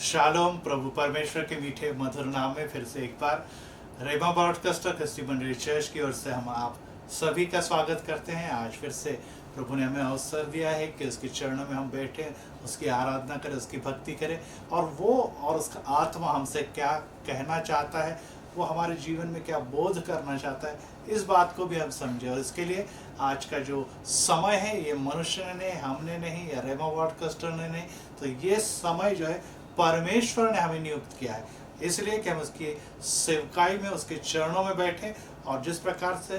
Shalom. प्रभु परमेश्वर के मीठे मधुर नाम में फिर से एक बार रेमा ब्रॉडकास्टर क्रिस्टी मंडली चर्च की ओर से हम आप सभी का स्वागत करते हैं। आज फिर से प्रभु ने हमें अवसर दिया है कि उसके चरणों में हम बैठे, उसकी आराधना करें, उसकी भक्ति करें और उसका आत्मा हमसे क्या कहना चाहता है, वो हमारे जीवन में क्या बोध करना चाहता है, इस बात को भी हम समझें। और इसके लिए आज का जो समय है ये मनुष्य ने, हमने नहीं, या रेमा ब्रॉडकास्टर ने नहीं, तो ये समय जो है परमेश्वर ने हमें नियुक्त किया है, इसलिए कि हम उसकी सेवकाई में, उसके चरणों में बैठे। और जिस प्रकार से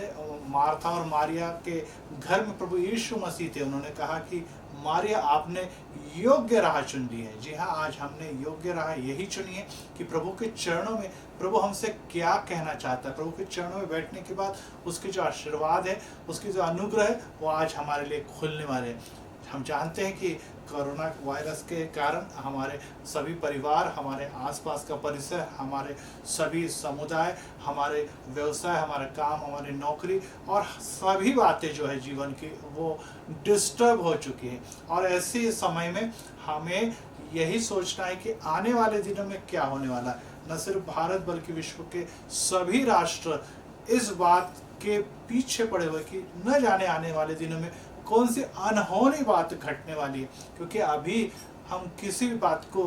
मार्था और मारिया के घर में प्रभु यीशु मसीह थे, उन्होंने कहा कि मारिया आपने योग्य राह चुन ली है। जी हाँ, आज हमने योग्य राह यही चुनी है कि प्रभु के चरणों में प्रभु हमसे क्या कहना चाहता है। प्रभु के चरणों में बैठने के बाद उसके जो आशीर्वाद है, उसकी जो अनुग्रह है, वो आज हमारे लिए खुलने वाले हैं। हम जानते हैं कि कोरोना वायरस के कारण हमारे सभी परिवार, हमारे आसपास का परिसर, हमारे सभी समुदाय, हमारे व्यवसाय, हमारा काम, हमारी नौकरी और सभी बातें जो है जीवन की, वो डिस्टर्ब हो चुकी हैं। और ऐसे समय में हमें यही सोचना है कि आने वाले दिनों में क्या होने वाला है। न सिर्फ भारत बल्कि विश्व के सभी राष्ट्र इस बात के पीछे पड़े हुए कि न जाने आने वाले दिनों में कौन सी अनहोनी बात घटने वाली है। क्योंकि अभी हम किसी भी बात को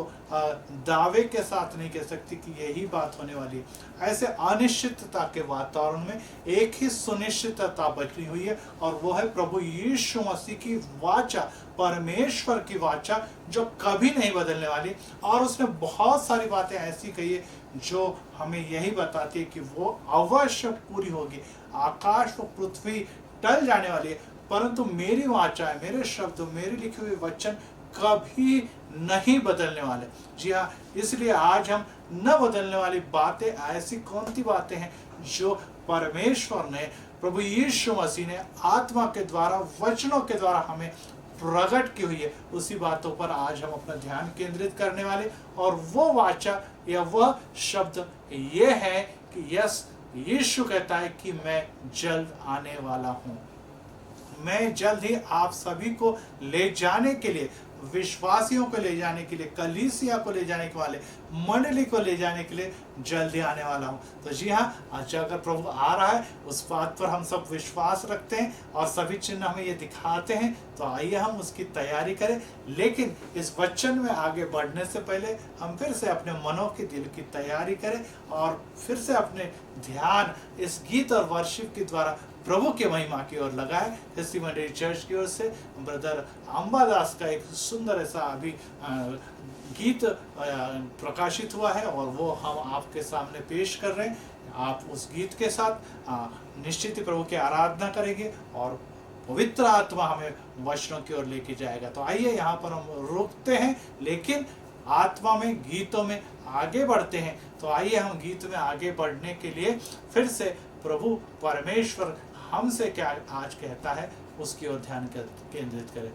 दावे के साथ नहीं कह सकते कि यही बात होने वाली है। ऐसे अनिश्चितता के वातावरण में एक ही सुनिश्चितता बची हुई है, और वो है प्रभु यीशु मसीह की वाचा, परमेश्वर की वाचा, जो कभी नहीं बदलने वाली। और उसने बहुत सारी बातें ऐसी कही है जो हमें यही बताती है कि वो अवश्य पूरी होगी। आकाश व पृथ्वी टल जाने वाली है, परंतु मेरी वाचा है, मेरे शब्द, मेरे लिखे हुए वचन कभी नहीं बदलने वाले। जी हाँ, इसलिए आज हम न बदलने वाली बातें, ऐसी कौन सी बातें हैं जो परमेश्वर ने, प्रभु यीशु मसीह ने आत्मा के द्वारा, वचनों के द्वारा हमें प्रकट की हुई है, उसी बातों पर आज हम अपना ध्यान केंद्रित करने वाले। और वो वाचा या वह शब्द ये है कि यस, यीशु कहता है कि मैं जल्द आने वाला हूँ। मैं जल्द ही आप सभी को ले जाने के लिए, विश्वासियों को ले जाने के लिए, कलीसिया को ले जाने के वाले, मंडली को ले जाने के लिए जल्द ही आने वाला हूँ। तो जी हाँ, आज अगर प्रभु आ रहा है, उस बात पर हम सब विश्वास रखते हैं और सभी चिन्ह हमें ये दिखाते हैं, तो आइए हम उसकी तैयारी करें। लेकिन इस वचन में आगे बढ़ने से पहले हम फिर से अपने मनों के दिल की तैयारी करें और फिर से अपने ध्यान इस गीत और वर्शिप के द्वारा प्रभु के महिमा की ओर लगाए। क्रिस्टी मंडली चर्च की ओर से ब्रदर अंबादास का एक सुंदर ऐसा अभी गीत प्रकाशित हुआ है और वो हम आपके सामने पेश कर रहे हैं। आप उस गीत के साथ निश्चित ही प्रभु की आराधना करेंगे और पवित्र आत्मा हमें वचनों की ओर लेके जाएगा। तो आइए यहाँ पर हम रुकते हैं, लेकिन आत्मा में, गीतों में आगे बढ़ते हैं। तो आइए हम गीत में आगे बढ़ने के लिए फिर से प्रभु परमेश्वर हमसे क्या आज कहता है, उसकी ओर ध्यान केंद्रित करें।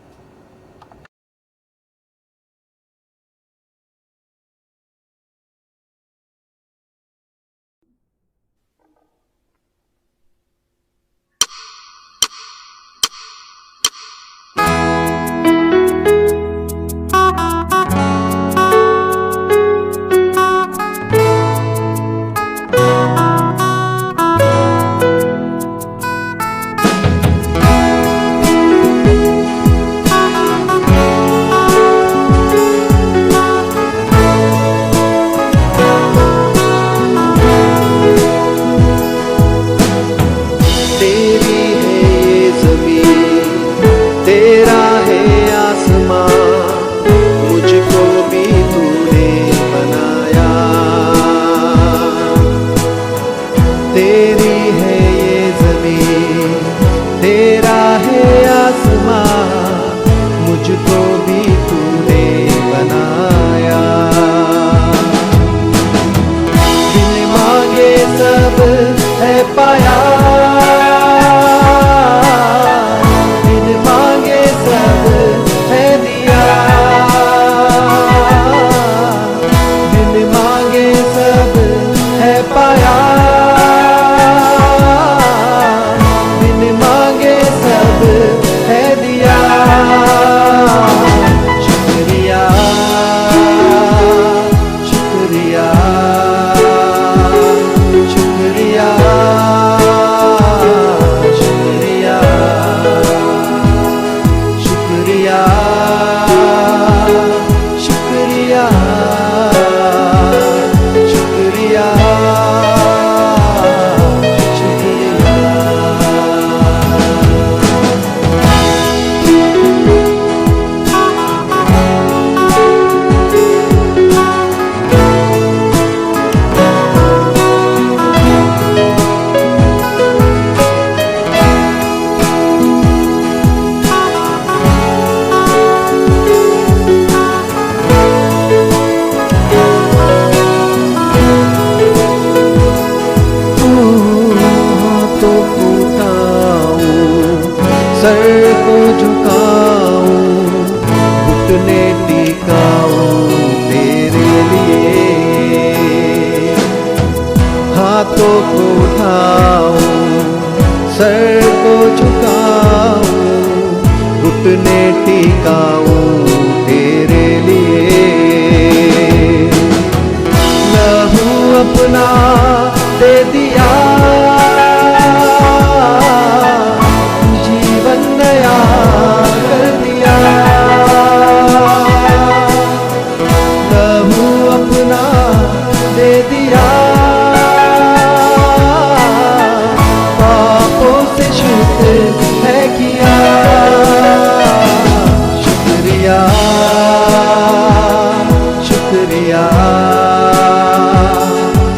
शुक्रिया शुक्रिया सर को झुकाऊं, घुटने टिकाऊं तेरे लिए, हाथों को उठाऊं, सर को झुकाऊं, घुटने टिकाऊं तेरे लिए। लहू अपना दे दिया, नया कर दिया, लहू अपना दे दिया, पापों से शुद्ध है किया। शुक्रिया शुक्रिया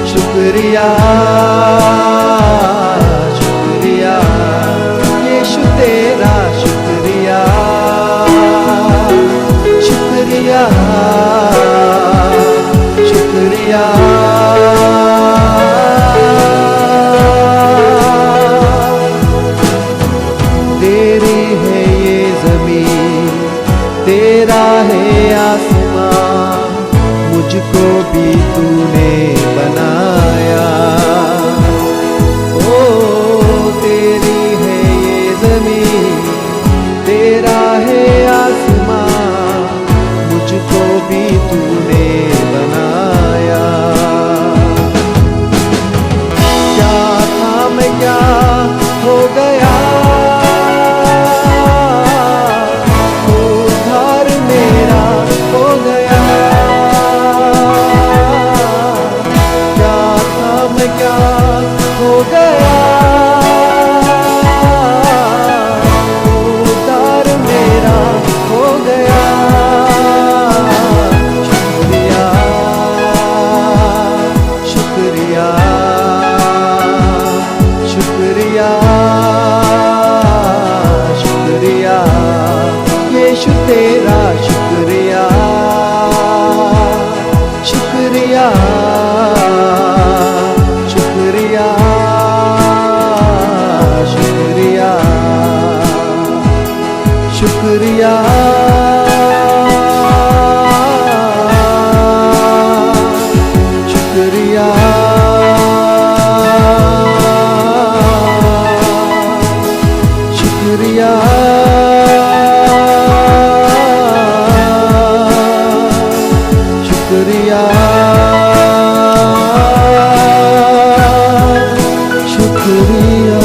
शुक्रिया शुक्रिया यीशु तेरा शुक्रिया शुक्रिया शुक्रिया। तेरी है ये ज़मीन, तेरा है आसमां, मुझको भी तूने बनाया। ओ तेरी है ये ज़मीन, तेरा है आसमां, मुझको भी तूने बनाया। क्या था मैं क्या हो गया, उद्धार मेरा हो गया। क्या था मैं क्या हो गया, उद्धार मेरा हो गया। शुक्रिया शुक्रिया शुक्रिया शुक्रिया यीशु तेरा शुक्रिया शुक्रिया शुक्रिया शुक्रिया शुक्रिया शुक्रिया शुक्रिया शुक्रिया शुक्रिया।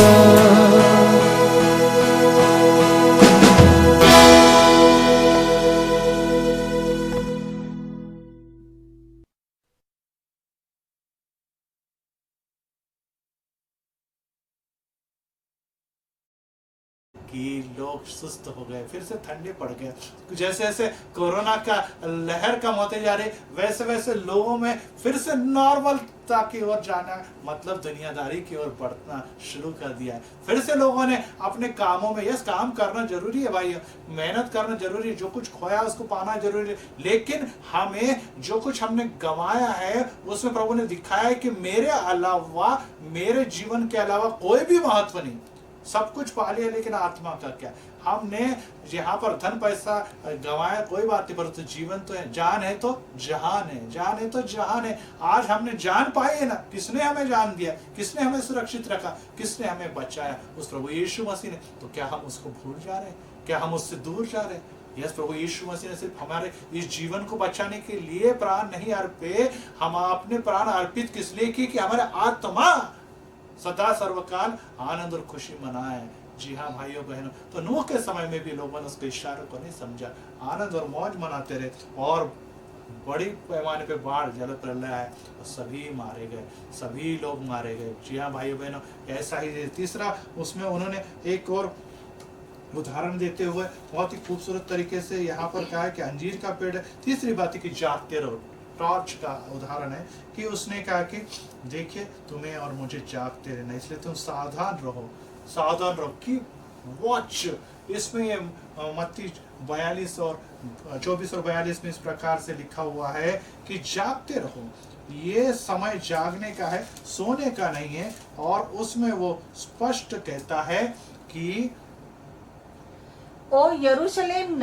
कि लोग सुस्त हो गए, फिर से ठंडे पड़ गए। जैसे जैसे कोरोना का लहर कम होते जा रही, वैसे वैसे लोगों में फिर से नॉर्मलता की ओर जाना, मतलब दुनियादारी की ओर बढ़ना शुरू कर दिया है। फिर से लोगों ने अपने कामों में, यस काम करना जरूरी है भाई, मेहनत करना जरूरी है, जो कुछ खोया उसको पाना जरूरी है, लेकिन हमें जो कुछ हमने गंवाया है उसमें प्रभु ने दिखाया है कि मेरे अलावा, मेरे जीवन के अलावा कोई भी महत्व नहीं। सब कुछ पा लिया लेकिन आत्मा का क्या। हमने यहाँ पर धन पैसा गंवाया कोई बात नहीं, परंतु जीवन तो है, जान है तो जहान है, जान है तो जहान है। आज हमने जान पाई है ना, किसने हमें जान दिया, किसने हमें सुरक्षित रखा, किसने हमें बचाया, उस प्रभु यीशु मसीह ने। तो क्या हम उसको भूल जा रहे हैं, क्या हम उससे दूर जा रहे हैं? यस, प्रभु यीशु मसीह ने सिर्फ हमारे इस जीवन को बचाने के लिए प्राण नहीं अर्पे, हम अपने प्राण अर्पित किस लिए की, कि हमारे आत्मा सदा सर्वकाल आनंद और खुशी मनाए। जी हाँ भाइयों बहनों, तो नूह के समय में भी लोगों ने उसके इशारों को नहीं समझा, आनंद और मौज मनाते रहे। और बड़ी पैमाने पे बाढ़ जल प्रलय है और सभी मारे गए, सभी लोग मारे गए। जी हाँ भाइयों बहनों, ऐसा ही तीसरा उसमें उन्होंने एक और उदाहरण देते हुए बहुत ही खूबसूरत तरीके से यहाँ पर कहा है कि अंजीर का पेड़ है। तीसरी बात है कि जागते रहो, टॉर्च का उदाहरण है कि उसने कहा कि देखिए तुम्हें और मुझे जागते रहना, इसलिए तुम सावधान रहो कि वॉच। इसमें ये मत्ती 42 और 24 और 42 में इस प्रकार से लिखा हुआ है कि जागते रहो, ये समय जागने का है, सोने का नहीं है। और उसमें वो स्पष्ट कहता है कि ओ यरूशलेम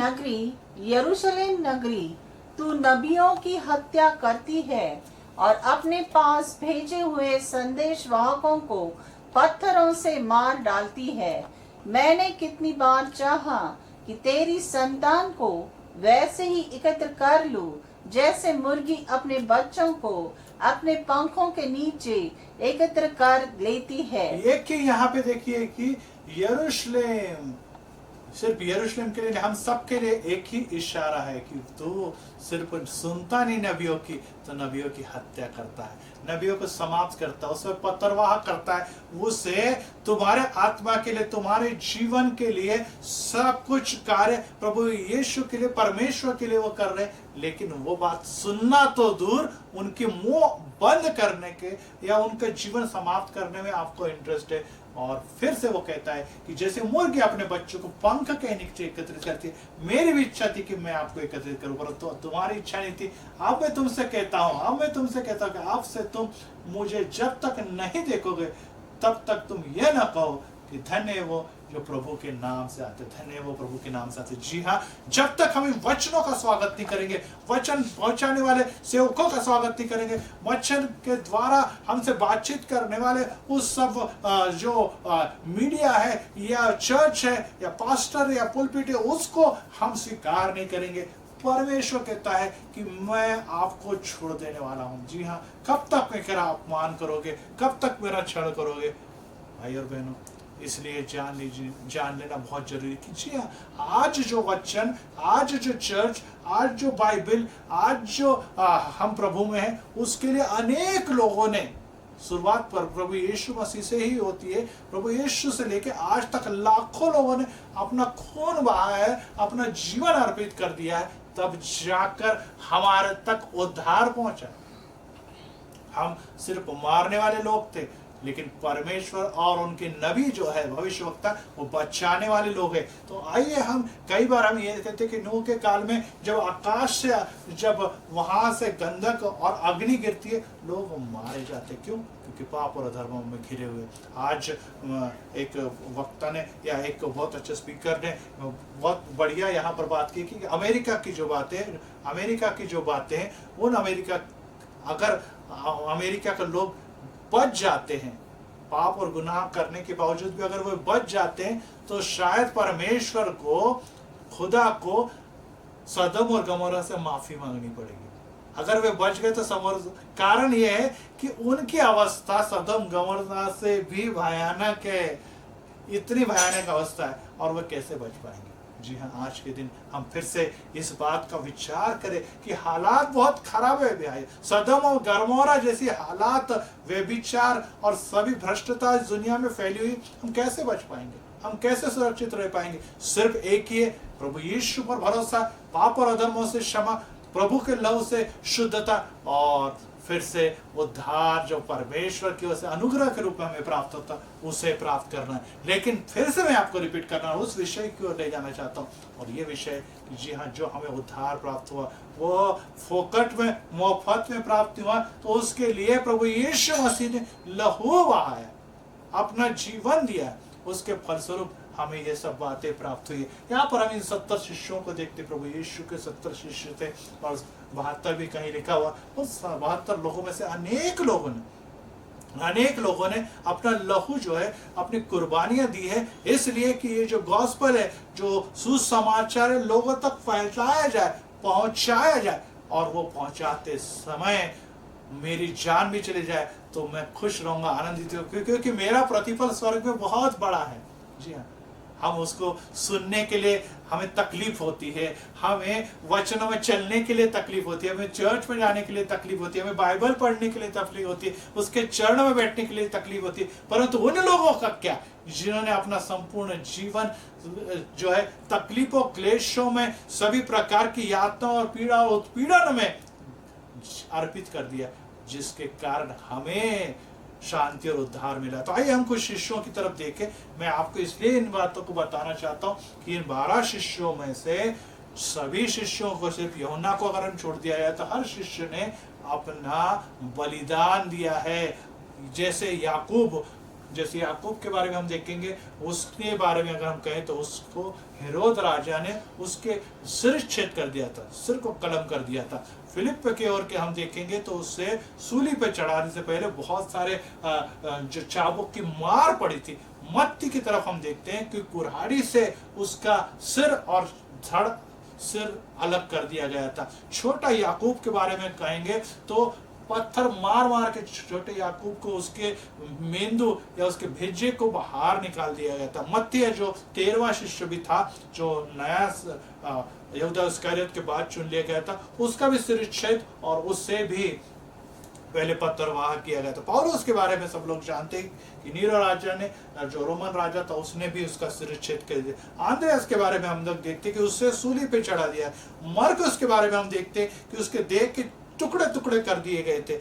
नगरी, तू नबियों की हत्या करती है और अपने पास भेजे हुए संदेशवाहकों को पत्थरों से मार डालती है। मैंने कितनी बार चाहा कि तेरी संतान को वैसे ही एकत्र कर लूं, जैसे मुर्गी अपने बच्चों को अपने पंखों के नीचे एकत्र कर लेती है। एक ही यहाँ पे देखिए कि यरूशलेम, सिर्फ यरूशलेम के लिए, हम सब के लिए एक ही इशारा है कि तू सिर्फ सुनता नहीं नबियों की, तो नबियों की हत्या करता है, नबियों को समाप्त करता है, उसमें पत्थरवाह करता है। उसे तुम्हारे आत्मा के लिए, तुम्हारे जीवन के लिए सब कुछ कार्य प्रभु यीशु के लिए, परमेश्वर के लिए वो कर रहे, लेकिन वो बात सुनना तो दूर, उनके मुंह बंद करने के या उनका जीवन समाप्त करने में आपको इंटरेस्ट है। और फिर से वो कहता है कि जैसे मुर्गी अपने बच्चों को पंख के नीचे एकत्रित करती है, मेरी भी इच्छा थी कि मैं आपको एकत्रित करूं, पर तो तुम्हारी इच्छा नहीं थी। अब मैं तुमसे कहता हूं कि आपसे तुम मुझे जब तक नहीं देखोगे तब तक तुम ये ना कहो कि धन्य है वो जो प्रभु के नाम से आते, धन्य है वो प्रभु के नाम से आते। जी हाँ, जब तक हम इन वचनों का स्वागत नहीं करेंगे, वचन पहुंचाने वाले सेवकों का स्वागत नहीं करेंगे, वचन के द्वारा हमसे बातचीत करने वाले उस सब जो मीडिया है या चर्च है या पास्टर या पुलपिट है, उसको हम स्वीकार नहीं करेंगे, परमेश्वर कहता है कि मैं आपको छोड़ देने वाला हूं। जी हाँ, कब तक मेरा अपमान करोगे, कब तक मेरा छल करोगे? भाई और बहनों, इसलिए जान लेना बहुत जरूरी कि जी हाँ, आज जो वचन, आज जो चर्च, आज जो बाइबल, आज जो हम प्रभु में हैं, उसके लिए अनेक लोगों ने, शुरुआत पर प्रभु यीशु मसीह से ही होती है, प्रभु यीशु से लेके आज तक लाखों लोगों ने अपना खून बहाया है, अपना जीवन अर्पित कर दिया है, तब जाकर हमारे तक उद्धार पहुंचा। हम सिर्फ मारने वाले लोग थे, लेकिन परमेश्वर और उनके नबी जो है भविष्यवक्ता, वो बचाने वाले लोग हैं। तो आइए, हम कई बार हम ये कहते हैं कि नूह के काल में जब आकाश से, जब वहां से गंधक और अग्नि गिरती है, लोग मारे जाते। क्यों? क्योंकि पाप और अधर्मों में घिरे हुए। आज एक वक्ता ने या एक बहुत अच्छे स्पीकर ने बहुत बढ़िया यहाँ पर बात की कि अमेरिका की जो बातें हैं, उन अगर अमेरिका के लोग बच जाते हैं, पाप और गुनाह करने के बावजूद भी अगर वो बच जाते हैं, तो शायद परमेश्वर को, खुदा को सदम और गमोरा से माफी मांगनी पड़ेगी। अगर वे बच गए तो कारण यह है कि उनकी अवस्था सदम गमोरा से भी भयानक है, इतनी भयानक अवस्था है, और वे कैसे बच पाएंगे? जी हाँ, आज के दिन हम फिर से इस बात का विचार करें कि हालात बहुत खराब है भाई। सदम और गमोरा जैसी हालात, व्यभिचार और सभी भ्रष्टता इस दुनिया में फैली हुई, हम कैसे बच पाएंगे? हम कैसे सुरक्षित रह पाएंगे? सिर्फ एक ही है, प्रभु यीशु पर भरोसा, पाप और अधर्मों से क्षमा, प्रभु के लहू से शुद्धता, और फिर से उद्धार जो परमेश्वर की ओर से अनुग्रह के रूप में हमें प्राप्त होता, उसे प्राप्त करना है। लेकिन फिर से मैं आपको रिपीट करना, उस विषय की ओर ले जाना चाहता हूँ, और ये विषय जी हाँ, जो हमें उद्धार प्राप्त हुआ वो फोकट में, मुफ्त में प्राप्त हुआ, तो उसके लिए प्रभु यीशु मसीह ने लहू बहाया, अपना जीवन दिया, उसके फलस्वरूप हमें ये सब बातें प्राप्त हुई। यहाँ पर हम इन 70 शिष्यों को देखते, प्रभु यीशु के 70 शिष्य थे, और 72 भी कहीं लिखा हुआ। उस 72 लोगों में से अनेक लोगों ने अपना लहू जो है, अपनी कुर्बानियां दी है, इसलिए कि ये जो गॉस्पेल है, जो सुसमाचार है, लोगों तक फैलाया जाए, पहुंचाया जाए, और वो पहुंचाते समय मेरी जान भी चली जाए तो मैं खुश रहूंगा, आनंदित हूँ, क्योंकि मेरा प्रतिफल स्वर्ग में बहुत बड़ा है। जी हाँ, हम उसको सुनने के लिए हमें तकलीफ होती है, हमें वचनों में चलने के लिए तकलीफ होती है, हमें चर्च में जाने के लिए तकलीफ होती है, हमें बाइबल पढ़ने के लिए तकलीफ होती है, उसके चरणों में बैठने के लिए तकलीफ होती है। परंतु उन लोगों का क्या जिन्होंने अपना संपूर्ण जीवन जो है तकलीफों, क्लेशों में, सभी प्रकार की यातनाओं और पीड़ा और उत्पीड़न में अर्पित कर दिया, जिसके कारण हमें शांति और उद्धार मिला। तो आइए हम कुछ शिष्यों की तरफ देखें। मैं आपको इसलिए इन बातों को बताना चाहता हूं कि इन 12 शिष्यों में से सभी शिष्यों को, सिर्फ यूहन्ना को अगर हम छोड़ दिया जाए तो हर शिष्य ने अपना बलिदान दिया है। जैसे याकूब के बारे में हम देखेंगे, उसके बारे में अगर हम कहें तो उसको हेरोद राजा ने उसके सिर छेद कर दिया था, सिर को कलम कर दिया था। फिलिप के ओर के हम देखेंगे तो उससे सूली पे चढ़ाने से पहले बहुत सारे जो चाबुक की मार पड़ी थी। मत्ती की तरफ हम देखते हैं कि कुल्हाड़ी से उसका सिर और धड़ सिर अलग कर दिया गया था। छोटा याकूब के बारे में कहेंगे तो पत्थर मार मार के छोटे याकूब को, उसके मेंदू या उसके भेजे को बाहर निकाल दिया गया था। मत्ती जो 13वां शिष्य भी था, जो नया यहूदा इस्करियोत के बाद चुन लिया गया था, उसका भी सिर छेद और उससे भी पहले पत्थरवाह किया गया था। पौलुस के बारे में सब लोग जानते हैं कि नीरो राजा ने, जो रोमन राजा था, उसने भी उसका सिर छेद कर दिया। आंद्रेयास के बारे में हम लोग देखते हैं कि उससे सूली पे चढ़ा दिया। मरकुस के बारे में हम देखते हैं कि उसके देह के टुकड़े टुकड़े कर दिए गए थे।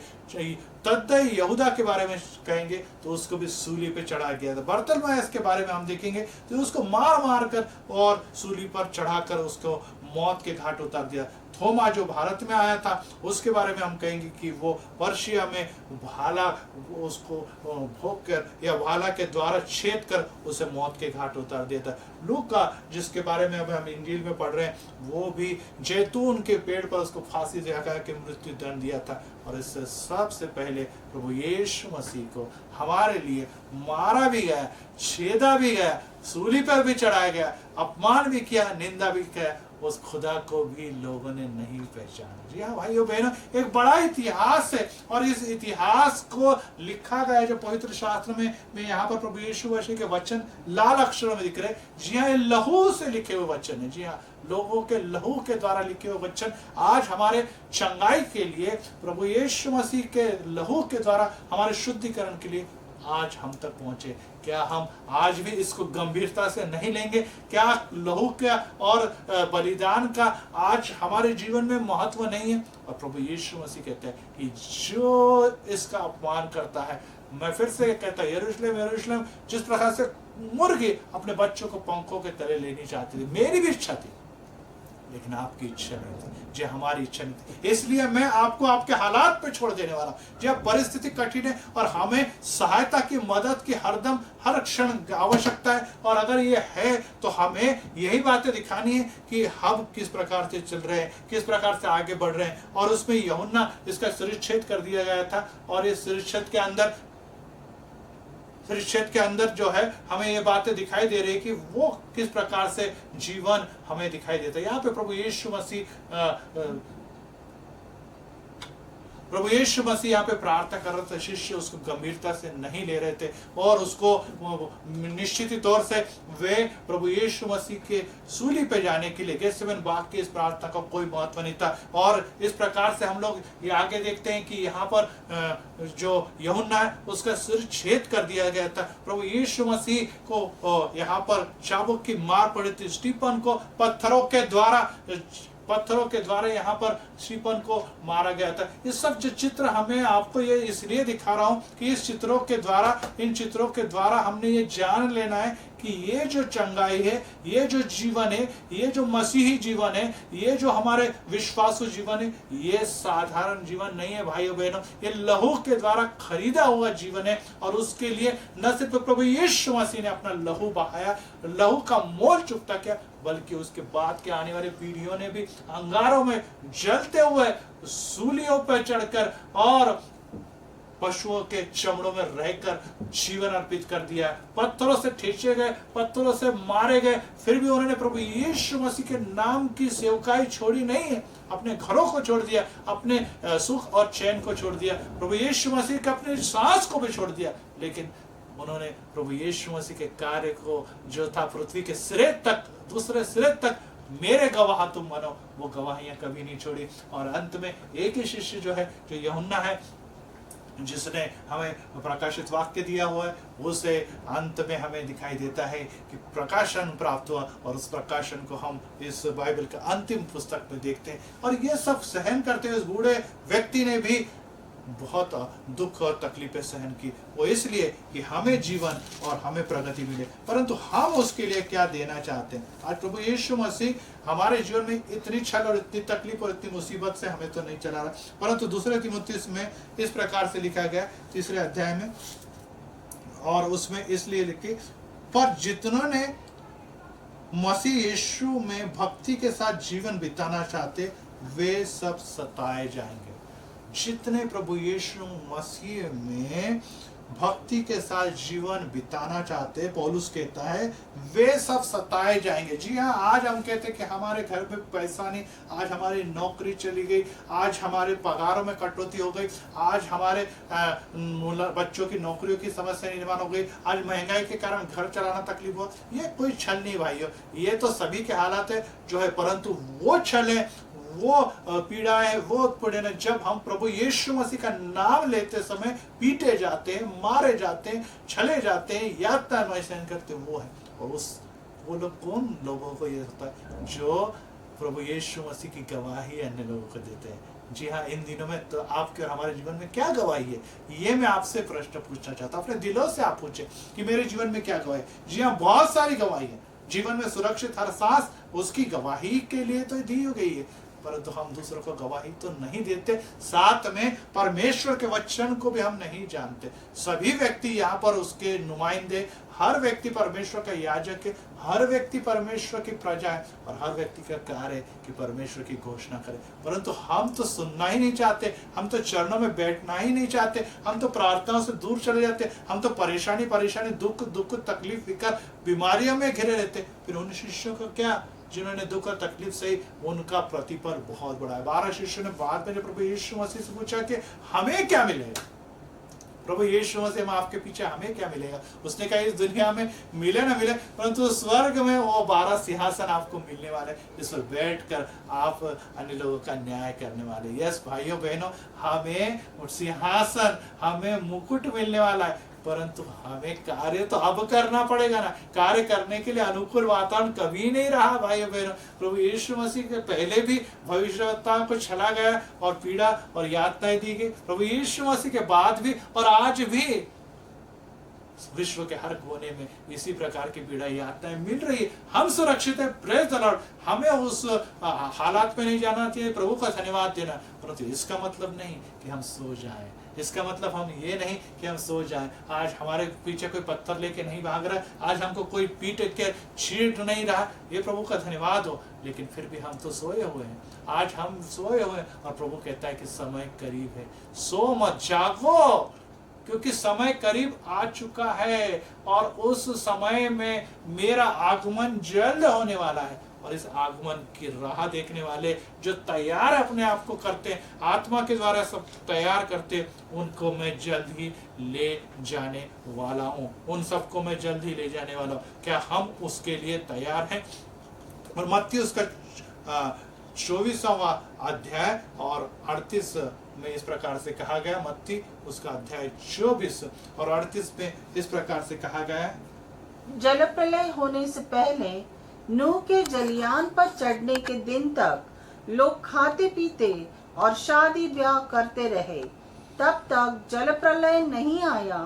तद्दई यहूदा के बारे में कहेंगे तो उसको भी सूली पे चढ़ा गया था। बरतलमैस के बारे में हम देखेंगे तो उसको मार मार कर और सूली पर चढ़ाकर उसको मौत के घाट उतार दिया। थोमा जो भारत में आया था, उसके बारे में हम कहेंगे कि वो पर्शिया में भाला उसको भोग कर या भाला के द्वारा छेद कर उसे मौत के घाट उतार दिया था। लूका जिसके बारे में अब हम इंजील में पढ़ रहे हैं, वो भी जैतून के पेड़ पर उसको फांसी लगा के मृत्यु दंड दिया था। और इससे सबसे पहले प्रभु यीशु मसीह को हमारे लिए मारा भी गया, छेदा भी गया, सूली पर भी चढ़ाया गया, अपमान भी किया, निंदा भी किया, उस खुदा को भी लोगों ने नहीं पहचाना। जी हाँ भाइयों बहनों, एक बड़ा इतिहास है और इस इतिहास को लिखा गया जो पवित्र शास्त्र में यहाँ पर प्रभु यीशु मसीह के वचन लाल अक्षरों में दिख रहे। जी हाँ, ये लहू से लिखे हुए वचन है। जी हाँ, लोगों के लहू के द्वारा लिखे हुए वचन आज हमारे चंगाई के लिए, प्रभु यीशु मसीह के लहू के द्वारा हमारे शुद्धिकरण के लिए आज हम तक पहुंचे। क्या हम आज भी इसको गंभीरता से नहीं लेंगे? क्या लहू का और बलिदान का आज हमारे जीवन में महत्व नहीं है? और प्रभु यीशु मसीह कहते हैं कि जो इसका अपमान करता है, मैं फिर से कहता हूं, यरूशलेम यरूशलेम, जिस प्रकार से मुर्गी अपने बच्चों को पंखों के तले लेनी चाहती थी, मेरी भी इच्छा थी, लेकिन आपकी इच्छा नहीं थी, जो हमारी इच्छा नहीं थी। इसलिए मैं आपको आपके हालात पे छोड़ देने वाला हूं। जब परिस्थिति कठिन है और हमें सहायता की, मदद की हरदम हर क्षण आवश्यकता है, और अगर ये है तो हमें यही बातें दिखानी है कि हम किस प्रकार से चल रहे हैं, किस प्रकार से आगे बढ़ रहे हैं। और उसमें यूहन्ना, इसका शिरच्छेद कर दिया गया था, और इस शिरच्छेद के अंदर जो है हमें ये बातें दिखाई दे रही है कि वो किस प्रकार से जीवन हमें दिखाई देता है। यहाँ पे प्रभु यीशु मसीह यहाँ पे प्रार्थना कर रहे थे। शिष्य उसको गंभीरता से नहीं ले रहे थे और उसको निश्चित ही तौर से वे प्रभु यीशु मसीह के सूली पे जाने के लिए गेत्सेमनी बाग की इस प्रार्थना का कोई महत्व नहीं था। और इस प्रकार से हम लोग ये आगे देखते हैं कि यहाँ पर जो यूहन्ना है उसका सिर छेद कर दिया गया था। प्रभु यीशु मसीह को यहाँ पर चाबुक की मार पड़ी थी। स्टीफन को पत्थरों के द्वारा यहाँ पर स्टीफन को मारा गया था। ये सब जो चित्र हमें आपको ये इसलिए दिखा रहा हूँ कि इन चित्रों के द्वारा हमने ये जान लेना है कि ये जो चंगाई है, ये जो जीवन है, ये जो मसीही जीवन है, ये जो हमारे विश्वासु जीवन है, ये साधारण जीवन नहीं है भाइयों बहनों। ये लहू के द्वारा खरीदा हुआ जीवन है। और उसके लिए न सिर्फ प्रभु यीशु मसीह ने अपना लहू बहाया, लहू का मोल चुकता किया, बल्कि उसके बाद के आने वाली पीढ़ियों ने भी अंगारों में जलते हुए सूलियों पर चढ़कर और पशुओं के चमड़ों में रहकर जीवन अर्पित कर दिया। पत्थरों से ठेचे गए, पत्थरों से मारे गए, फिर भी उन्होंने प्रभु यीशु मसीह के नाम की सेवकाई छोड़ी नहीं है। अपने घरों को छोड़ दिया, अपने सुख और चैन को छोड़ दिया, प्रभु यीशु मसीह के अपने सांस को भी छोड़ दिया, लेकिन उन्होंने प्रभु यीशु मसीह के कार्य को जो था पृथ्वी के सिरे तक, दूसरे सिरे तक मेरे गवाह तुम बनो, वो गवाहियां कभी नहीं छोड़ी। और अंत में एक ही शिष्य जो है, जो यूहन्ना है, जिसने हमें प्रकाशित वाक्य दिया हुआ है, उसे अंत में हमें दिखाई देता है कि प्रकाशन प्राप्त हुआ, और उस प्रकाशन को हम इस बाइबल के अंतिम पुस्तक में देखते हैं। और ये सब सहन करते हुए उस बूढ़े व्यक्ति ने भी बहुत दुख और तकलीफें सहन की, वो इसलिए कि हमें जीवन और हमें प्रगति मिले। परंतु हम उसके लिए क्या देना चाहते हैं? आज प्रभु यीशु मसीह हमारे जीवन में इतनी छल और इतनी तकलीफ और इतनी मुसीबत से हमें तो नहीं चला रहा, परंतु दूसरे तीमुथियुस में इस प्रकार से लिखा गया 3 अध्याय में, और उसमें इसलिए लिखी, पर जितनों ने मसीह यीशु में भक्ति के साथ जीवन बिताना चाहते वे सब सताए जाएंगे। जितने प्रभु यीशु मसीह में भक्ति के साथ जीवन बिताना चाहते, पौलुस कहता है, वे सब सताए जाएंगे। जी हाँ, आज हम कहते हैं कि हमारे घर में पैसा नहीं, आज हमारी नौकरी चली गई, आज हमारे पगारों में कटौती हो गई, आज हमारे बच्चों की नौकरियों की समस्या निर्माण हो गई, आज महंगाई के कारण घर चलाना तकलीफ हुआ। ये कोई छल नहीं भाइयों, ये तो सभी के हालात है जो है, परंतु वो छल है, वो पीड़ा है, वो पीड़न, जब हम प्रभु यीशु मसीह का नाम लेते समय पीटे जाते हैं, मारे जाते हैं, छले जाते हैं, यातना सहन करते, वो है। और वो लोग कौन लोगों को ये होता है? जो प्रभु यीशु मसीह की गवाही अन्य लोगों को देते हैं। जी हाँ, इन दिनों में तो आपके और हमारे जीवन में क्या गवाही है, ये मैं आपसे प्रश्न पूछना चाहता हूँ। अपने दिलों से आप पूछे कि मेरे जीवन में क्या गवाही? जी हाँ, बहुत सारी गवाही है। जीवन में सुरक्षित हर सांस उसकी गवाही के लिए तो दी गई है, परंतु हम दूसरों को गवाही तो नहीं देते, साथ में परमेश्वर के वचन को भी हम नहीं जानते। सभी व्यक्ति यहाँ पर उसके नुमाइंदे, हर व्यक्ति परमेश्वर का याजक है, हर व्यक्ति परमेश्वर की प्रजा है, और हर व्यक्ति का कार्य है कि परमेश्वर की घोषणा करे। परंतु हम तो सुनना ही नहीं चाहते, हम तो चरणों में बैठना ही नहीं चाहते, हम तो प्रार्थनाओं से दूर चले जाते, हम तो परेशानी दुख तकलीफ फिकर बीमारियों में घिरे रहते। फिर उन शिष्यों को क्या, जिन्होंने दुख और तकलीफ सही, उनका प्रतिफल बहुत बड़ा है। 12 शिष्यों ने बाद में जब प्रभु यीशु मसीह से पूछा कि हमें क्या मिलेगा, प्रभु यीशु मसीह, हम आपके पीछे, हमें क्या मिलेगा? उसने कहा इस दुनिया में मिले ना मिले, परंतु स्वर्ग में वो 12 सिंहासन आपको मिलने वाले, जिस पर बैठकर आप अन्य लोगों का न्याय करने वाले। यस भाइयों बहनों, हमें सिंहासन, हमें मुकुट मिलने वाला है, परंतु हमें कार्य तो अब करना पड़ेगा ना। कार्य करने के लिए अनुकूल वातावरण कभी नहीं रहा भाइयों बहनों। प्रभु यीशु मसीह के पहले भी भविष्यवक्ताओं को छला गया और पीड़ा और यातनाएं दी गई, प्रभु यीशु मसीह के बाद भी और आज भी विश्व के हर कोने में इसी प्रकार की पीड़ा यातनाएं मिल रही है। हम सुरक्षित है, प्रेज द लॉर्ड। हमें उस हालात में नहीं जाना चाहिए, प्रभु का धन्यवाद देना, परंतु इसका मतलब नहीं कि हम सो जाएं। इसका मतलब हम ये नहीं कि हम सो जाएं। आज हमारे पीछे कोई पत्थर लेके नहीं भाग रहा, आज हमको कोई पीट के छीट नहीं रहा, ये प्रभु का धन्यवाद हो, लेकिन फिर भी हम तो सोए हुए हैं। आज हम सोए हुए हैं और प्रभु कहता है कि समय करीब है, सो मत, जागो, क्योंकि समय करीब आ चुका है और उस समय में मेरा आगमन जल्द होने वाला है। और इस आगमन की राह देखने वाले जो तैयार अपने आप को करते हैं, आत्मा के द्वारा सब तैयार करते, उनको मैं जल्द ही ले जाने वाला हूँ, उन सबको मैं जल्द ही ले जाने वाला हूँ। क्या हम उसके लिए तैयार हैं? और मत्ती उसका 24वां अध्याय और 38 में इस प्रकार से कहा गया, मत्ती उसका अध्याय 24 और 38 में इस प्रकार से कहा गया है, जल प्रलय होने से पहले नूह के जलयान पर चढ़ने के दिन तक लोग खाते पीते और शादी ब्याह करते रहे। तब तक जल प्रलय नहीं आया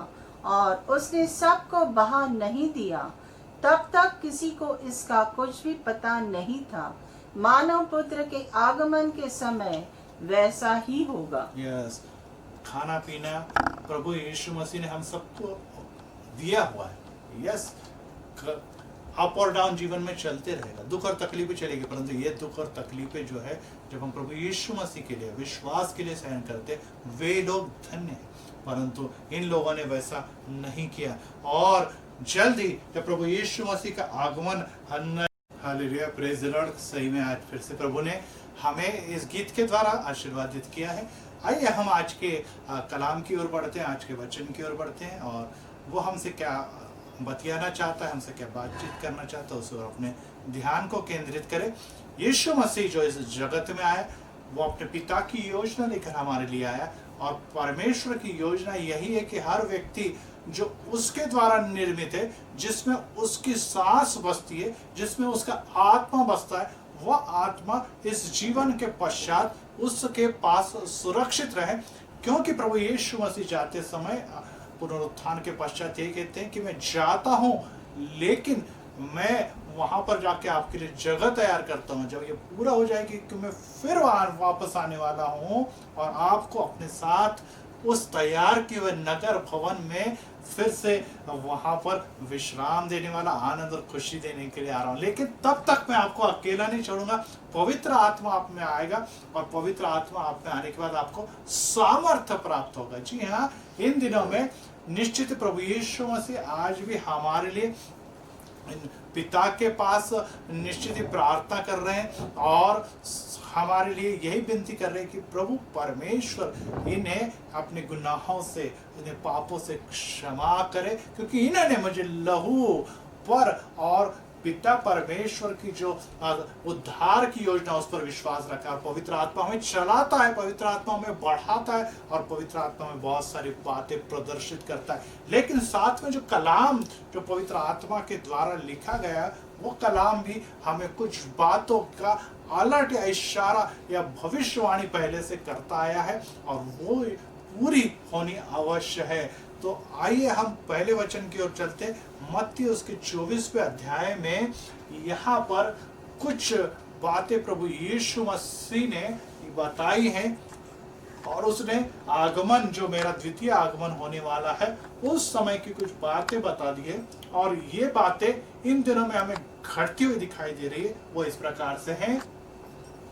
और उसने सबको बहा नहीं दिया। तब तक किसी को इसका कुछ भी पता नहीं था। मानव पुत्र के आगमन के समय वैसा ही होगा। यस, खाना पीना प्रभु यीशु मसीह ने हम सबको दिया हुआ है। यस, अप और डाउन जीवन में चलते रहेगा, दुख और तकलीफें चलेगी, परंतु ये दुख और तकलीफें जो है, जब हम प्रभु यीशु मसीह के लिए, विश्वास के लिए सहन करते, वे लोग धन्य हैं। परंतु इन लोगों ने वैसा नहीं किया और जल्द ही जब प्रभु यीशु मसीह का आगमन, हालेलुया, प्रेज द लॉर्ड, सही में आज फिर से प्रभु ने हमें इस गीत के द्वारा आशीर्वादित किया है। आइए हम आज के कलाम की ओर बढ़ते हैं, आज के वचन की ओर बढ़ते हैं और वो हमसे क्या बतियाना चाहता है, हमसे क्या बातचीत करना चाहता है, उस पर अपने ध्यान को केंद्रित करें। यीशु मसीह जो इस जगत में आया, वो अपने पिता की योजना लेकर हमारे लिए आया, और परमेश्वर की योजना यही है कि हर व्यक्ति जो उसके द्वारा निर्मित है, जिसमें उसकी सांस बसती है, जिसमें उसका आत्मा बसता है, वह आत्मा इस जीवन के पश्चात उसके पास सुरक्षित रहे। क्योंकि प्रभु यीशु मसीह जाते समय पुनरुत्थान के पश्चात ये कहते हैं कि मैं जाता हूँ, लेकिन मैं वहां पर जाके आपके लिए जगह तैयार करता हूँ। जब ये पूरा हो जाएगी कि मैं फिर वापस आने वाला हूँ और आपको अपने साथ उस तैयार किए हुए नगर भवन में फिर से वहां पर विश्राम देने वाला, आनंद और खुशी देने के लिए आ रहा हूं। लेकिन तब तक मैं आपको अकेला नहीं छोड़ूंगा। पवित्र आत्मा आप में आएगा, और पवित्र आत्मा आप में आने के बाद आपको सामर्थ्य प्राप्त होगा। जी हाँ, इन दिनों में निश्चित प्रभु यीशु मसीह आज भी हमारे लिए पिता के पास निश्चित ही प्रार्थना कर रहे हैं, और हमारे लिए यही विनती कर रहे हैं कि प्रभु परमेश्वर इन्हें अपने गुनाहों से, इन्हें पापों से क्षमा करे, क्योंकि इन्होंने मुझे लहू पर और पिता परमेश्वर की जो उद्धार की योजना उस पर विश्वास रखा है। पवित्र आत्मा हमें चलाता है, पवित्र आत्मा हमें बढ़ाता है, और पवित्र आत्मा में बहुत सारी बातें प्रदर्शित करता है। लेकिन साथ में जो कलाम जो पवित्र आत्मा के द्वारा लिखा गया, वो कलाम भी हमें कुछ बातों का अलर्ट या इशारा या भविष्यवाणी पहले से करता आया है, और वो पूरी होनी अवश्य है। तो आइए हम पहले वचन की ओर चलते। मत्ती उसके 24वें अध्याय में यहाँ पर कुछ बातें प्रभु यीशु मसीह ने बताई हैं, और उसने आगमन, जो मेरा द्वितीय आगमन होने वाला है, उस समय की कुछ बातें बता दी है। और ये बातें इन दिनों में हमें घटती हुई दिखाई दे रही है। वो इस प्रकार से हैं।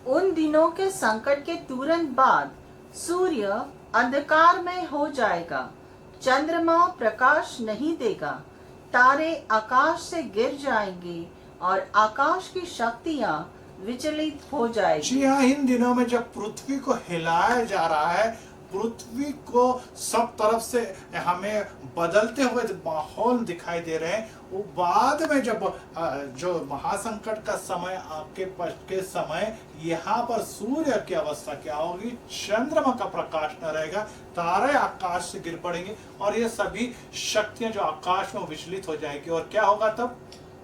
उन दिनों के संकट के तुरंत बाद सूर्य अंधकारमय हो जाएगा, चंद्रमा प्रकाश नहीं देगा, तारे आकाश से गिर जाएंगे, और आकाश की शक्तियां विचलित हो जाएगी। जी हाँ, इन दिनों में जब पृथ्वी को हिलाया जा रहा है, पृथ्वी को सब तरफ से हमें बदलते हुए माहौल दिखाई दे रहे हैं, वो बाद में जब जो महासंकट का समय के समय यहाँ पर सूर्य की अवस्था क्या होगी, चंद्रमा का प्रकाश न रहेगा, तारे आकाश से गिर पड़ेंगे, और ये सभी शक्तियां जो आकाश में विचलित हो जाएगी। और क्या होगा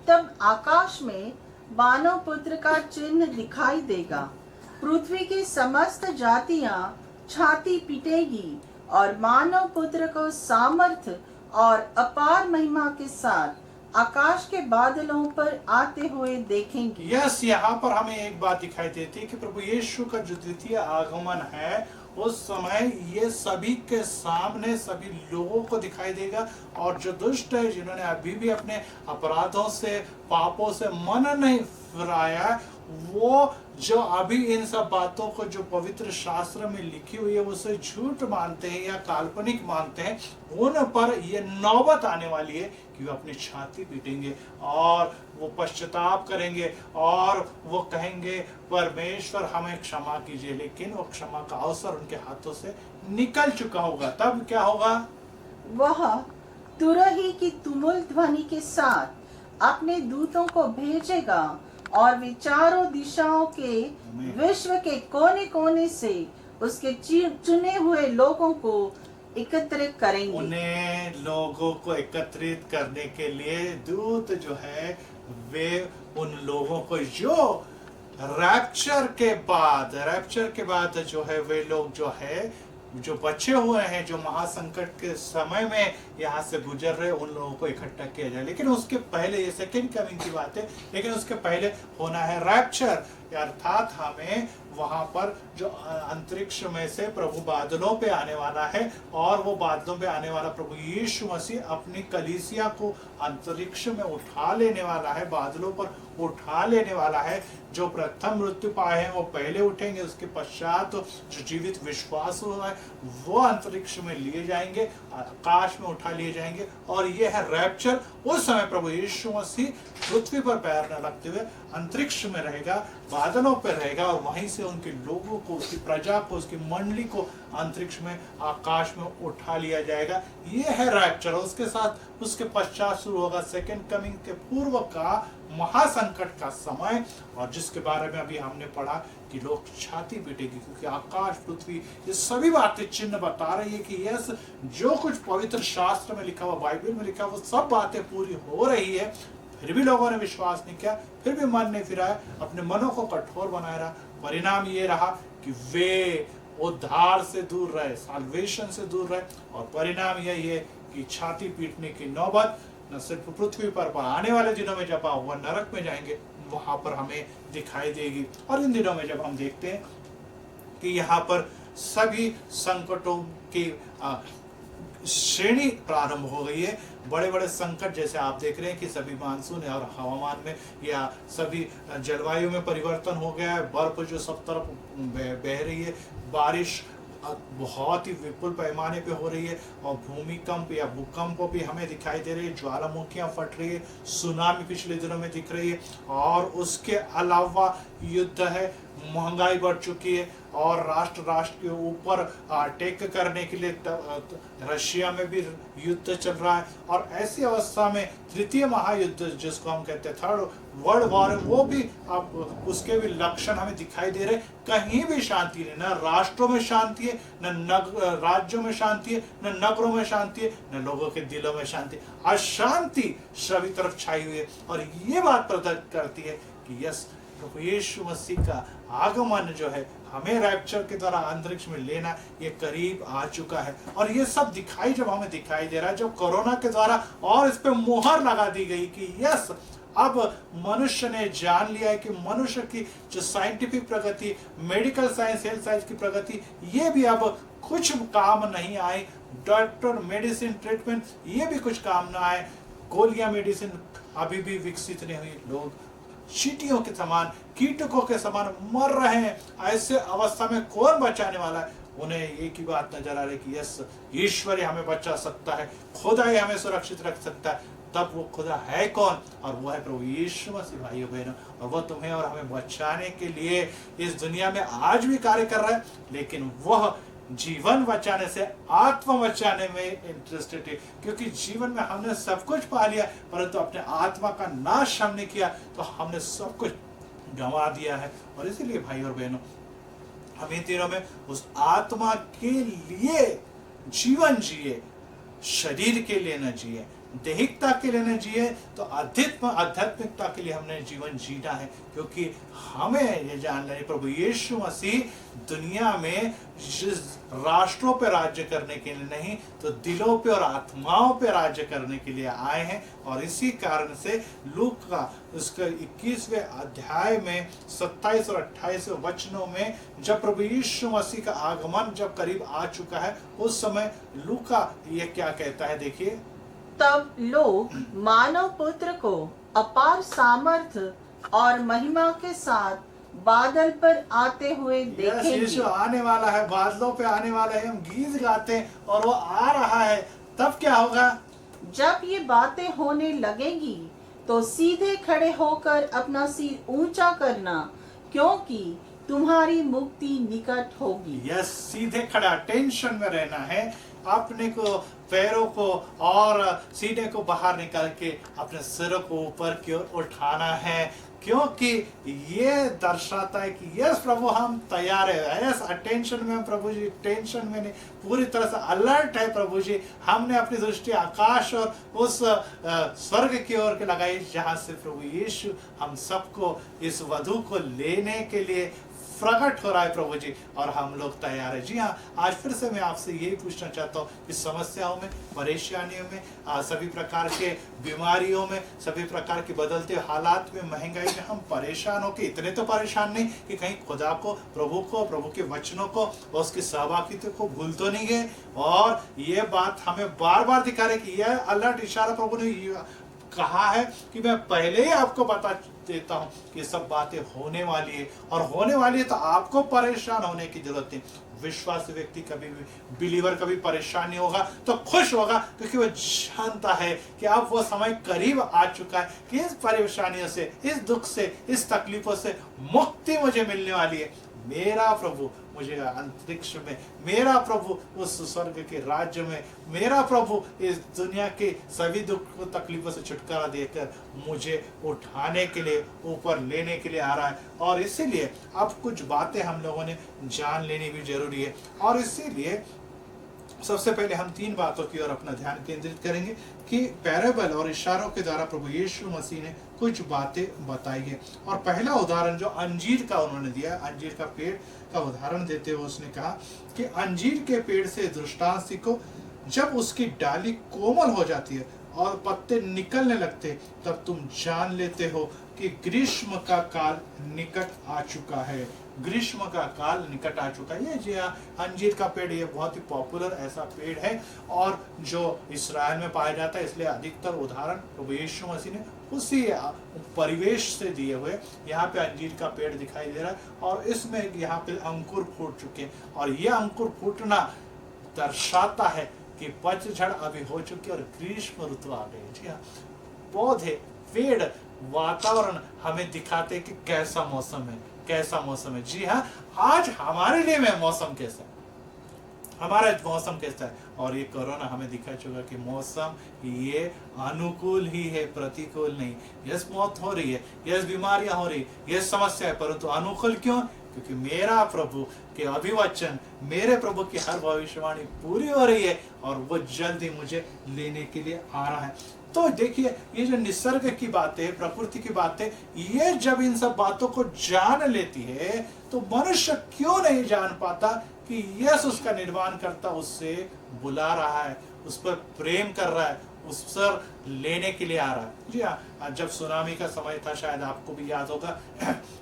तब आकाश में मानव पुत्र का चिन्ह दिखाई देगा। पृथ्वी की समस्त जातियां छाती पीटेगी, और मानव पुत्र को सामर्थ्य और अपार महिमा के साथ आकाश के बादलों पर आते हुए देखेंगे। यस, यहाँ पर हमें एक बात दिखाई देती है कि प्रभु यीशु का जो द्वितीय आगमन है, उस समय ये सभी के सामने सभी लोगों को दिखाई देगा, और जो दुष्ट है, जिन्होंने अभी भी अपने अपराधों से, पापों से मन नहीं फिराया, वो जो अभी इन सब बातों को जो पवित्र शास्त्र में लिखी हुई है उसे झूठ मानते हैं या काल्पनिक मानते हैं, उन पर ये नौबत आने वाली है कि वो अपनी छाती पीटेंगे, और वो पश्चाताप करेंगे, और वो कहेंगे परमेश्वर हमें क्षमा कीजिए। लेकिन वो क्षमा का अवसर उनके हाथों से निकल चुका होगा। तब क्या होगा? वह तुरही की तुमुल ध्वनि के साथ अपने दूतों को भेजेगा, और वे चारों दिशाओं के विश्व के कोने कोने से उसके चुने हुए लोगों को एकत्रित करेंगे। उन्हें लोगों को एकत्रित करने के लिए दूत जो है, वे उन लोगों को जो रैप्चर के बाद जो है, वे लोग जो है, जो बचे हुए हैं, जो महासंकट के समय में यहाँ से गुजर रहे, उन लोगों को इकट्ठा किया जाए। लेकिन उसके पहले, ये सेकेंड कमिंग की बात है, लेकिन उसके पहले होना है रैप्चर, अर्थात हमें वहां पर जो अंतरिक्ष में से प्रभु बादलों पे आने वाला है, और वो बादलों पे आने वाला प्रभु यीशु मसीह अपनी कलीसिया को अंतरिक्ष में उठा लेने वाला है, बादलों पर उठा लेने वाला है। जो प्रथम मृत्यु पाए हैं वो पहले उठेंगे, उसके पश्चात जो जीवित विश्वास हुआ है वो अंतरिक्ष में लिए जाएंगे, आकाश में उठा लिए जाएंगे, और ये है रैप्चर। उस समय प्रभु यीशु मसीह पृथ्वी पर पैर न रखते हुए अंतरिक्ष में रहेगा, बादलों पर रहेगा, और वहीं से उनके लोगों को, उसकी प्रजा को, उसकी मंडली को अंतरिक्ष में, आकाश में उठा लिया जाएगा। ये है रैप्चर। उसके साथ उसके पश्चात शुरू होगा सेकेंड कमिंग के पूर्व का महासंकट का समय, और जिसके बारे में अभी हमने पढ़ा कि लोग छाती पीटेगी, क्योंकि आकाश, पृथ्वी, ये सभी बातें चिन्ह बता रही है कि यस, जो कुछ पवित्र शास्त्र में लिखा हुआ, बाइबल में लिखा हुआ, सब बातें पूरी हो रही है। फिर भी लोगों ने विश्वास नहीं किया, फिर भी मन नहीं फिराया, अपने मनों को कठोर बनाए रहा। परिणाम ये रहा कि वे उद्धार से दूर रहे, साल्वेशन से दूर रहे, और परिणाम यही है कि छाती पीटने की नौबत न सिर्फ पृथ्वी पर आने वाले दिनों में, जब वह नरक में जाएंगे, वहां पर हमें दिखाई देगी। और इन दिनों में जब हम देखते हैं कि यहाँ पर सभी संकटों की श्रेणी प्रारंभ हो गई है, बड़े बड़े संकट जैसे आप देख रहे हैं कि सभी मानसून और हवामान में या सभी जलवायु में परिवर्तन हो गया है। बर्फ जो सब तरफ बह रही है, बारिश बहुत ही विपुल पैमाने पे हो रही है, और भूमिकंप या भूकंप भी हमें दिखाई दे रही है, ज्वालामुखियां फट रही है, सुनामी पिछले दिनों में दिख रही है, और उसके अलावा युद्ध है, महंगाई बढ़ चुकी है, और राष्ट्र के ऊपर अटैक करने के लिए रशिया में भी युद्ध चल रहा है। और ऐसी अवस्था में तृतीय महायुद्ध जिसको हम कहते हैं थर्ड वर्ल्ड वॉर, वो भी अब उसके भी लक्षण हमें दिखाई दे रहे। कहीं भी शांति नहीं, न राष्ट्रों में शांति है, न राज्यों में शांति है, न नगरों में शांति है, न लोगों के दिलों में शांति। अशांति सभी तरफ छाई हुई है, और ये बात प्रकट करती है कि यस, प्रभु यीशु मसीह का आगमन जो है, हमें रैप्चर के द्वारा अंतरिक्ष में लेना, ये करीब आ चुका है। और ये सब दिखाई जब हमें दिखाई दे रहा है, जब कोरोना के द्वारा और इस पे मोहर लगा दी गई कि यस, अब मनुष्य ने जान लिया है कि मनुष्य की जो साइंटिफिक प्रगति, मेडिकल साइंस, हेल्थ साइंस की प्रगति, ये भी अब कुछ काम नहीं आए। डॉक्टर, मेडिसिन, ट्रीटमेंट, ये भी कुछ काम ना आए। गोलियां, मेडिसिन अभी भी विकसित नहीं हुई। लोग चींटियों के समान, कीटकों के समान मर रहे हैं। ऐसे अवस्था में कौन बचाने वाला है? उन्हें एक ही बात नजर आ रही कि यस, ईश्वर हमें बचा सकता है, खुदा ही हमें सुरक्षित रख सकता है। तब वो खुदा है कौन? और वो है प्रभु यीशु मसीह। भाइयों बहनों, और वो तुम्हें और हमें बचाने के लिए इस दुनिया में आज भी कार्य कर रहा है, लेकिन वह जीवन बचाने से आत्मा बचाने में इंटरेस्टेड है। क्योंकि जीवन में हमने सब कुछ पा लिया, परंतु अपने आत्मा का नाश हमने किया तो हमने सब कुछ गंवा दिया है। और इसीलिए भाई और बहनों, हम इन दिनों में उस आत्मा के लिए जीवन जिए, शरीर के लिए न जिए, दैहिकता के लिए न जिए, तो आध्यात्मिकता के लिए हमने जीवन जीना है। क्योंकि हमें ये जानना है, प्रभु यीशु मसीह दुनिया में राष्ट्रों पे राज्य करने के लिए नहीं, तो दिलों पे और आत्माओं पे राज्य करने के लिए आए हैं। और इसी कारण से लूका उसके 21वें अध्याय में 27 और 28 वचनों में, जब प्रभु यीशु मसीह का आगमन जब करीब आ चुका है, उस समय लूका ये क्या कहता है, देखिए। तब लोग मानव पुत्र को अपार सामर्थ्य और महिमा के साथ बादल पर आते हुए देखेंगे। यीशु आने वाला है, बादलों पे आने वाला है, हम गीत गाते हैं और वो आ रहा है। तब क्या होगा? जब ये बातें होने लगेंगी तो सीधे खड़े होकर अपना सिर ऊंचा करना, क्योंकि तुम्हारी मुक्ति निकट होगी। यस, सीधे खड़ा, टेंशन में रहना है, अपने को, पैरों को और सीने को बाहर निकाल के अपने सिरों को ऊपर की ओर उठाना है, क्योंकि ये दर्शाता है कि यस प्रभु, हम तैयार है। यस, अटेंशन में, प्रभु जी टेंशन में नहीं, पूरी तरह से अलर्ट है प्रभु जी। हमने अपनी दृष्टि आकाश और उस स्वर्ग की ओर के लगाई, जहाँ से प्रभु यीशु हम सबको, इस वधु को लेने के लिए प्रकट हो रहा है प्रभु जी, और हम लोग तैयार है। जी हाँ, आज फिर से मैं आपसे यही पूछना चाहता हूँ, इस समस्याओं में, परेशानियों में, सभी प्रकार के बीमारियों में, सभी प्रकार के बदलते हालात में, महंगाई में हम परेशान हो के, इतने तो परेशान नहीं कि कहीं खुदा को, प्रभु के वचनों को और उसकी सहभागिता को भूल तो नहीं गए। और ये बात हमें बार बार दिखा रहे कि यह अलर्ट इशारा प्रभु ने कहा है कि मैं पहले ही आपको बता देता हूं कि सब बातें होने वाली है, और होने वाली है तो आपको परेशान होने की जरूरत नहीं। विश्वासी व्यक्ति कभी भी, बिलीवर कभी परेशान नहीं होगा, तो खुश होगा, क्योंकि वह जानता है कि अब वो समय करीब आ चुका है कि इस परेशानियों से, इस दुख से, इस तकलीफों से मुक्ति मुझे मिलने वाली है। मेरा प्रभु मुझे अंतरिक्ष में, मेरा प्रभु उस स्वर्ग के राज्य में, मेरा प्रभु इस दुनिया के सभी दुख तकलीफों से छुटकारा देकर मुझे उठाने के लिए, ऊपर लेने के लिए आ रहा है। और इसीलिए अब कुछ बातें हम लोगों ने जान लेनी भी जरूरी है। और इसीलिए सबसे पहले हम 3 बातों की ओर अपना ध्यान केंद्रित करेंगे कि पैराबल और इशारों के द्वारा प्रभु यीशु मसीह ने कुछ बातें बताई है। और पहला उदाहरण जो अंजीर का उन्होंने दिया, अंजीर का पेड़ का उदाहरण देते हुए उसने कहा कि अंजीर के पेड़ से दृष्टांत सीखो, जब उसकी डाली कोमल हो जाती है और पत्ते निकलने लगते तब तुम जान लेते हो कि ग्रीष्म का काल निकट आ चुका है। ग्रीष्म का काल निकट आ चुका है। ये जी हाँ, अंजीर का पेड़ ये बहुत ही पॉपुलर ऐसा पेड़ है और जो इस्राएल में पाया जाता है, इसलिए अधिकतर उदाहरण प्रभु यीशु मसीह ने उसी परिवेश से दिए हुए। यहाँ पे अंजीर का पेड़ दिखाई दे रहा है और इसमें यहाँ पे अंकुर फूट चुके हैं और ये अंकुर फूटना दर्शाता है कि पतझड़ अभी हो चुकी है और ग्रीष्म ऋतु आ गई। जी हाँ, पौधे, पेड़, वातावरण हमें दिखाते कि कैसा मौसम है, कैसा मौसम है। जी हाँ, आज हमारे लिए में मौसम कैसा है, हमारा मौसम कैसा है। और ये कोरोना हमें दिखा चुका कि मौसम ये अनुकूल ही है, प्रतिकूल नहीं। यस, मौत हो रही है, यस, बीमारियां हो रही, यस, समस्या है, परंतु अनुकूल क्यों? क्योंकि मेरा प्रभु के अभिवचन, मेरे प्रभु की हर भविष्यवाणी पूरी हो रही है और वो जल्दी मुझे लेने के लिए आ रहा है। तो देखिए, ये जो निसर्ग की बातें, प्रकृति की बातें, ये जब इन सब बातों को जान लेती है तो मनुष्य क्यों नहीं जान पाता कि यस उसका निर्माण करता उससे बुला रहा है, उस पर प्रेम कर रहा है, उस पर लेने के लिए आ रहा है। जी हाँ, जब सुनामी का समय था, शायद आपको भी याद होगा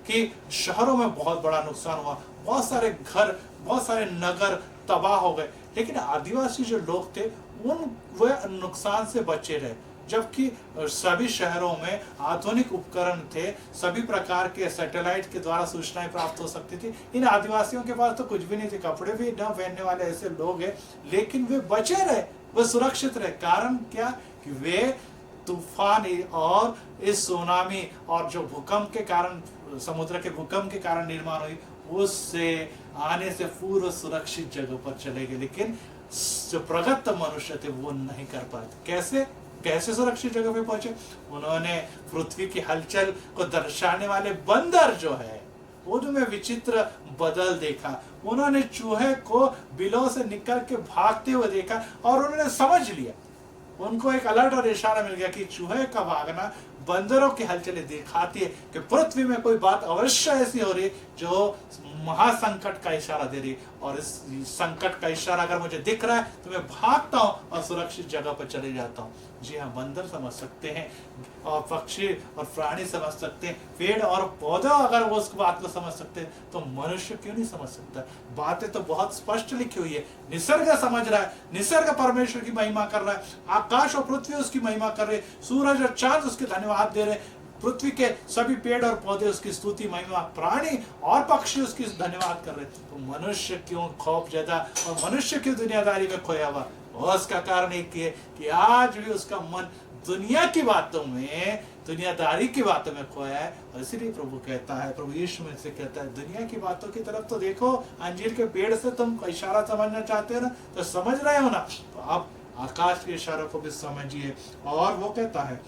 कि शहरों में बहुत बड़ा नुकसान हुआ, बहुत सारे घर, बहुत सारे नगर तबाह हो गए, लेकिन आदिवासी जो लोग थे वह नुकसान से बचे रहे। जबकि सभी शहरों में आधुनिक उपकरण थे, सभी प्रकार के सैटेलाइट के द्वारा सूचनाएं प्राप्त हो सकती थी। इन आदिवासियों के पास तो कुछ भी नहीं थे, कपड़े भी न पहनने वाले ऐसे लोग हैं, लेकिन वे बचे रहे, वे सुरक्षित रहे। कारण क्या? कि वे तूफान और इस सुनामी और जो भूकंप के कारण, समुद्र के भूकंप के कारण निर्माण हुई, उससे आने से पूर्व सुरक्षित जगह पर चले गए। लेकिन जो प्रगत मनुष्य थे वो नहीं कर पाते। कैसे सुरक्षित जगह पे पहुंचे? उन्होंने पृथ्वी की हलचल को दर्शाने वाले बंदर जो है उनमें विचित्र बदल देखा। उन्होंने चूहे को बिलों से निकल के भागते हुए देखा और उन्होंने समझ लिया, उनको एक अलर्ट और इशारा मिल गया कि चूहे का भागना बंदरों की हलचलें दिखाती है कि पृथ्वी में कोई बात अवश्य ऐसी हो रही है जो महासंकट का इशारा दे रही है। और इस संकट का इशारा अगर मुझे दिख रहा है तो मैं भागता हूँ और सुरक्षित जगह पर चले जाता हूँ। जी हाँ, बंदर समझ सकते हैं और पक्षी और प्राणी समझ सकते हैं, पेड़ और पौधे अगर वो उस बात को समझ सकते हैं तो मनुष्य क्यों नहीं समझ सकता? बातें तो बहुत स्पष्ट लिखी हुई है। निसर्ग समझ रहा है, निसर्ग परमेश्वर की महिमा कर रहा है, आकाश और पृथ्वी उसकी महिमा कर रहे, सूरज और चांद उसके धन्यवाद दे रहे, पृथ्वी के सभी पेड़ और पौधे उसकी स्तुति महिमा, प्राणी और पक्षी उसकी धन्यवाद कर रहे। तो मनुष्य क्यों खौफजदा और मनुष्य क्यों दुनियादारी में खोया हुआ? और उसका कारण एक है कि आज भी उसका मन दुनिया की बातों में, दुनियादारी की बातों में खोया है। और इसीलिए प्रभु कहता है, प्रभु यीशु में से कहता है, दुनिया की बातों की तरफ तो देखो। अंजीर के पेड़ से तुम इशारा समझना चाहते हो ना, तो समझ रहे हो ना, तो आप आकाश के इशारों को भी समझिए। और वो कहता है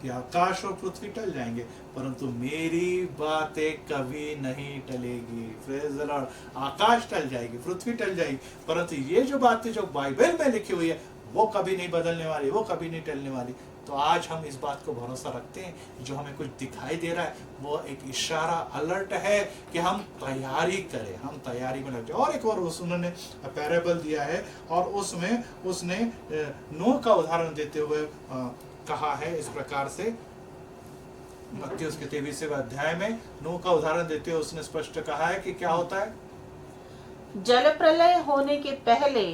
कि आकाश और पृथ्वी टल जाएंगे परंतु मेरी बातें कभी नहीं टलेगी। Praise the lord. आकाश टल जाएगी, पृथ्वी टल जाएगी, परंतु ये जो बातें जो बाइबल में लिखी हुई है वो कभी नहीं बदलने वाली, वो कभी नहीं टलने वाली। तो आज हम इस बात को भरोसा रखते हैं, जो हमें कुछ दिखाई दे रहा है वो एक इशारा, अलर्ट है कि हम तैयारी करें, हम तैयारी में लग जाए। और एक और उन्होंने पैराबल दिया है और उसमें उसने नूह का उदाहरण देते हुए कहा है इस प्रकार से। मत्ती उसके 23वें अध्याय में नूह का उदाहरण देते हुए उसने स्पष्ट कहा है कि क्या होता है। जल प्रलय होने के पहले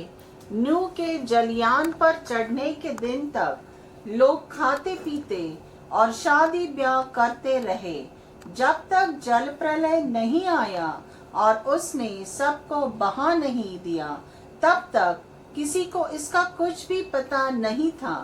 नूह के जलयान पर चढ़ने के दिन तक लोग खाते पीते और शादी ब्याह करते रहे, जब तक जल प्रलय नहीं आया और उसने सबको बहा नहीं दिया। तब तक किसी को इसका कुछ भी पता नहीं था।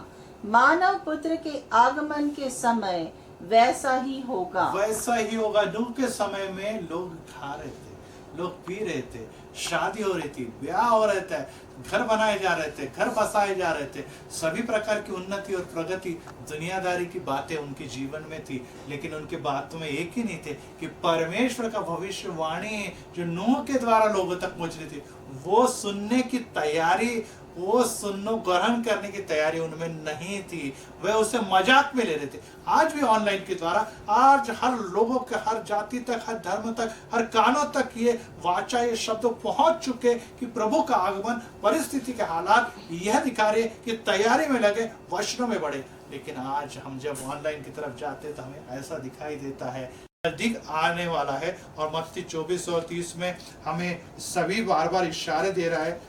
मानव पुत्र के आगमन के समय वैसा ही होगा। वैसा ही होगा। नूह के समय में लोग खा रहे थे, लोग पी रहे थे, शादी हो रही थी, ब्याह हो रहे थे, घर बनाए जा रहे थे, घर बसाए जा रहे थे, सभी प्रकार की उन्नति और प्रगति दुनियादारी की बातें उनके जीवन में थी। लेकिन उनके बातों में एक ही नहीं थे कि परमेश्वर का भविष्यवाणी जो नूह के द्वारा लोगों तक पहुंच रही थी, वो सुनने की तैयारी, वो सुनने ग्रहण करने की तैयारी उनमें नहीं थी। वे उसे मजाक में ले रहे थे। आज भी ऑनलाइन के द्वारा आज हर लोगों के, हर जाति तक, हर धर्म तक, हर कानों तक ये वाचा, ये शब्द पहुंच चुके कि प्रभु का आगमन, परिस्थिति के हालात यह दिखा रहे कि तैयारी में लगे, वचनों में बढ़े। लेकिन आज हम जब ऑनलाइन की तरफ जाते हैं तो हमें ऐसा दिखाई देता है नजदीक आने वाला है। और मत्ती 24 और 30 में हमें सभी बार बार इशारे दे रहा है,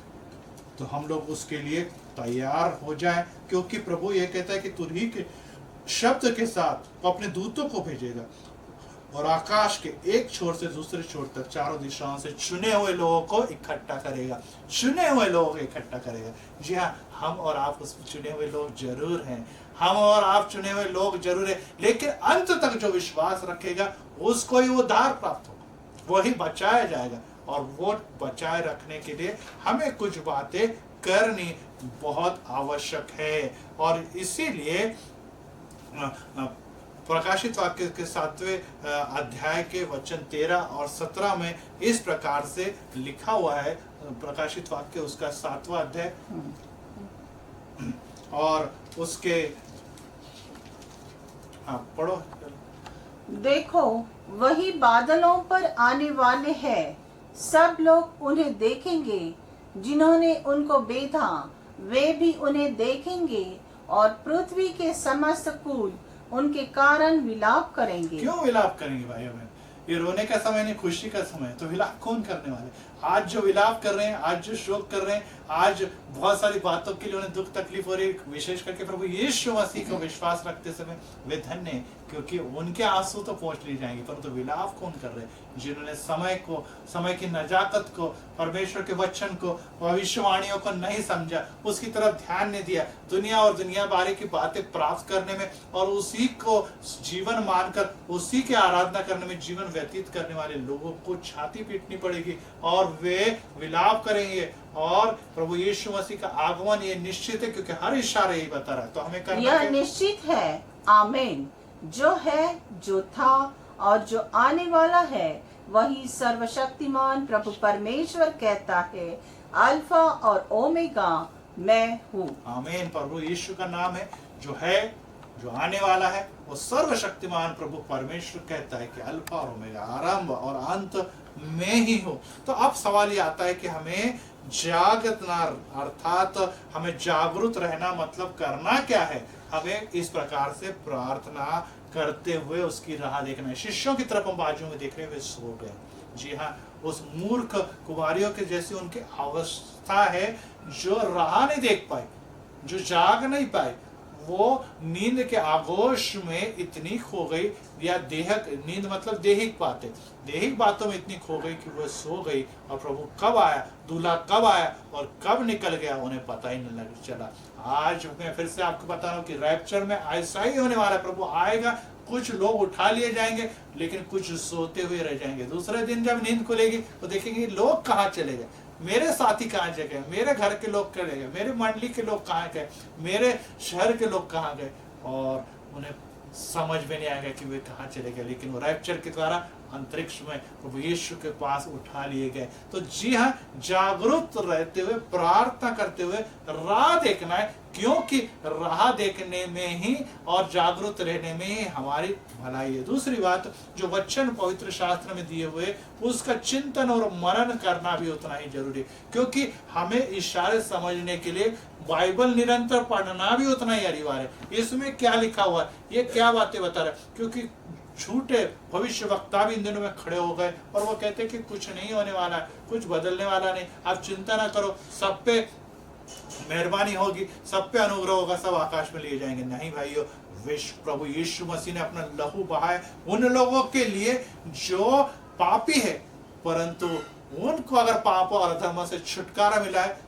तो हम लोग उसके लिए तैयार हो जाएं, क्योंकि प्रभु ये कहता है कि तुरही के शब्द के साथ वो अपने दूतों को भेजेगा और आकाश के एक छोर से दूसरे छोर तक चारों दिशाओं से चुने हुए लोगों को इकट्ठा करेगा, चुने हुए लोगों को इकट्ठा करेगा। जी हाँ, हम और आप उस चुने हुए लोग जरूर हैं, हम और आप चुने हुए लोग जरूर है। लेकिन अंत तक जो विश्वास रखेगा उसको ही उद्धार प्राप्त होगा, वही बचाया जाएगा। और वो बचाए रखने के लिए हमें कुछ बातें करनी बहुत आवश्यक है। और इसीलिए प्रकाशित वाक्य के 7वें अध्याय के वचन 13 और 17 में इस प्रकार से लिखा हुआ है। प्रकाशित वाक्य उसका 7वां अध्याय और उसके पढ़ो। देखो, वही बादलों पर आने वाले हैं, सब लोग उन्हें देखेंगे, जिन्होंने उनको बेधा वे भी उन्हें देखेंगे, और पृथ्वी के समस्त कुल उनके कारण विलाप करेंगे। क्यों विलाप करेंगे भाइयों बहन? ये रोने का समय नहीं, खुशी का समय है। तो विलाप कौन करने वाले? आज जो विलाप कर रहे हैं, आज जो शोक कर रहे हैं, आज बहुत सारी बातों के लिए उन्हें दुख तकलीफ हो रही है, विशेष करके प्रभु यीशु मसीह को विश्वास रखते समय वे धन्य हैं, क्योंकि उनके आंसू तो पहुंच नहीं जाएंगे। परंतु विलाप कौन कर रहे हैं? जिन्होंने समय को, समय की नजाकत को, परमेश्वर के वचन को, भविष्यवाणियों को नहीं समझा, उसकी तरफ ध्यान नहीं दिया, दुनिया और दुनिया बारे की बातें प्राप्त करने में और उसी को जीवन मानकर उसी की आराधना करने में जीवन व्यतीत करने वाले लोगों को छाती पीटनी पड़ेगी और वे विलाप करेंगे। और प्रभु यीशु मसीह का आगमन ये निश्चित है, क्योंकि हर इशारा यही बता रहा है। तो हमें करना यह निश्चित है, आमीन। जो है, जो था और जो आने वाला है, वही सर्वशक्तिमान प्रभु परमेश्वर कहता है, अल्फा और ओमेगा मैं हूँ। आमीन। प्रभु यीशु का नाम है, जो है, जो आने वाला है, वो सर्वशक्तिमान प्रभु परमेश्वर कहता है कि अल्फा और ओमेगा, आरंभ और अंत में ही हो। तो अब सवाल ये आता है कि हमें जागना, अर्थात हमें जागरूक रहना मतलब करना क्या है? हमें इस प्रकार से प्रार्थना करते हुए उसकी राह देखना है। शिष्यों की तरफ हम बाजू में देख रहे हुए सो गए। जी हाँ, उस मूर्ख कुमारियों के जैसी उनकी अवस्था है, जो राह नहीं देख पाए, जो जाग नहीं पाए। वो नींद के आगोश में इतनी खो गई, या नींद मतलब देहिक बातें, देहिक बातों में इतनी खो गई कि वो सो गई। और प्रभु कब आया, दूल्हा कब आया और कब निकल गया, उन्हें पता ही नहीं लग चला। आज मैं फिर से आपको बता रहा हूँ कि रैप्चर में ऐसा ही होने वाला है। प्रभु आएगा, कुछ लोग उठा लिए जाएंगे, लेकिन कुछ सोते हुए रह जाएंगे। दूसरे दिन जब नींद खुलेगी तो देखेंगे लोग कहाँ चले गए, मेरे साथी कहाँ गए, मेरे घर के लोग चले गए, मेरे मंडली के लोग कहाँ गए, मेरे शहर के लोग कहाँ गए, और उन्हें समझ में नहीं आएगा कि वे कहाँ चले गए। लेकिन वो रैप्चर के द्वारा अंतरिक्ष में प्रभु यीशु के पास उठा लिए गए। तो जी हाँ, जागरूक रहते हुए, प्रार्थना करते हुए राह देखना है, क्योंकि राह देखने में ही और जागरूक रहने में ही हमारी भलाई है। दूसरी बात, जो वचन पवित्र शास्त्र में दिए हुए उसका चिंतन और मनन करना भी उतना ही जरूरी है, क्योंकि हमें इशारे समझने के लिए बाइबल निरंतर पढ़ना भी उतना ही अनिवार्य है। इसमें क्या लिखा हुआ है, ये क्या बातें बता रहा है, क्योंकि झूठे भविष्य वक्ता भी इन दिनों में खड़े हो गए और वो कहते हैं कि कुछ नहीं होने वाला है, कुछ बदलने वाला नहीं, आप चिंता ना करो, सब पे मेहरबानी होगी, सब पे अनुग्रह होगा, सब आकाश में लिए जाएंगे। नहीं भाइयों, प्रभु यीशु मसीह ने अपना लहू बहाया उन लोगों के लिए जो पापी है, परंतु उनको अगर पाप और अधर्म से छुटकारा मिला है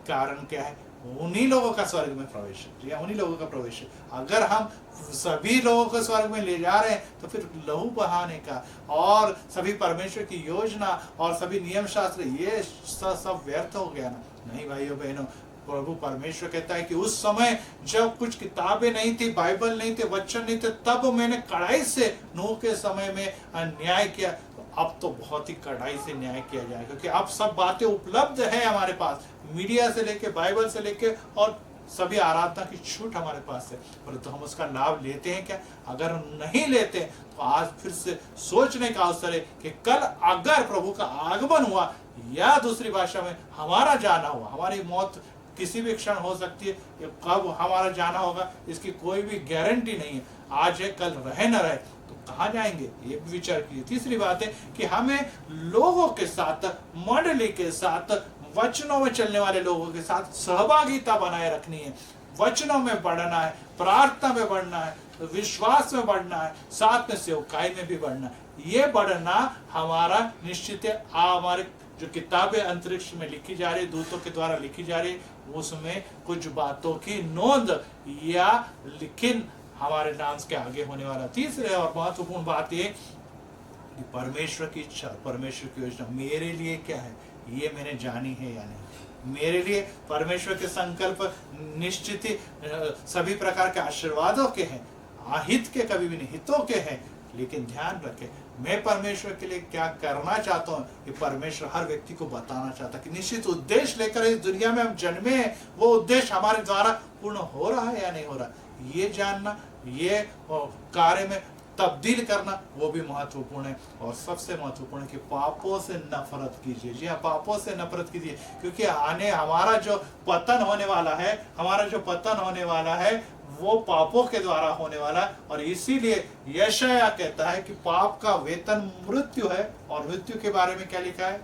कारण क्या है? उन्हीं लोगों का स्वर्ग में प्रवेश है। जी हाँ, उन्हीं लोगों का प्रवेश है। अगर हम सभी लोगों को स्वर्ग में ले जा रहे हैं तो फिर लहू बहाने का और सभी परमेश्वर की योजना और सभी नियम शास्त्र ये सब व्यर्थ हो गया ना? नहीं भाइयों बहनों, प्रभु परमेश्वर कहता है कि उस समय जब कुछ किताबें नहीं थी, बाइबल नहीं थे, वचन नहीं थे, तब मैंने कड़ाई से नूह के समय में न्याय किया। तो अब तो बहुत ही कड़ाई से न्याय किया जाएगा, क्योंकि अब सब बातें उपलब्ध है हमारे पास, मीडिया से लेके, बाइबल से लेके, और सभी आराधना की छूट हमारे पास है। परंतु हम उसका लाभ लेते हैं क्या? अगर हम नहीं लेते तो आज फिर से सोचने का अवसर है कि कल अगर प्रभु का आगमन हुआ या दूसरी भाषा में हमारा जाना हुआ, हमारी मौत किसी भी क्षण हो सकती है। ये कब हमारा जाना होगा इसकी कोई भी गारंटी नहीं है। आज है, कल रहे न रहे, तो कहाँ जाएंगे? ये भी विचार कीजिए। तीसरी बात है कि हमें लोगों के साथ, मंडली के साथ, वचनों में चलने वाले लोगों के साथ सहभागिता बनाए रखनी है। वचनों में बढ़ना है, प्रार्थना में बढ़ना है, विश्वास में बढ़ना है, साथ में सेवकाई में भी बढ़ना है। ये बढ़ना हमारा निश्चित है। हमारे जो किताबें अंतरिक्ष में लिखी जा रही, दूतों के द्वारा लिखी जा रही, उसमें कुछ बातों की नोंद या लेकिन हमारे नाम के आगे होने वाला। तीसरे और महत्वपूर्ण बात ये कि परमेश्वर की इच्छा, परमेश्वर की योजना मेरे लिए क्या है, ये मैंने जानी है या नहीं। मेरे लिए परमेश्वर के संकल्प निश्चित ही सभी प्रकार के आशीर्वादों के हैं, अहित के कभी भी नहीं, हितों के हैं। लेकिन ध्यान रखें, मैं परमेश्वर के लिए क्या करना चाहता हूँ, ये परमेश्वर हर व्यक्ति को बताना चाहता है कि निश्चित उद्देश्य लेकर इस दुनिया में हम जन्मे हैं, वो उद्देश्य हमारे द्वारा पूर्ण हो रहा है या नहीं हो रहा, ये जानना, ये कार्य में तब्दील करना, वो भी महत्वपूर्ण है। और सबसे महत्वपूर्ण है कि पापों से नफरत कीजिए। जी हाँ, पापों से नफरत कीजिए, क्योंकि हमारा जो पतन होने वाला है, वो पापों के द्वारा होने वाला है। और इसीलिए यशायाह कहता है कि पाप का वेतन मृत्यु है। और मृत्यु के बारे में क्या लिखा है?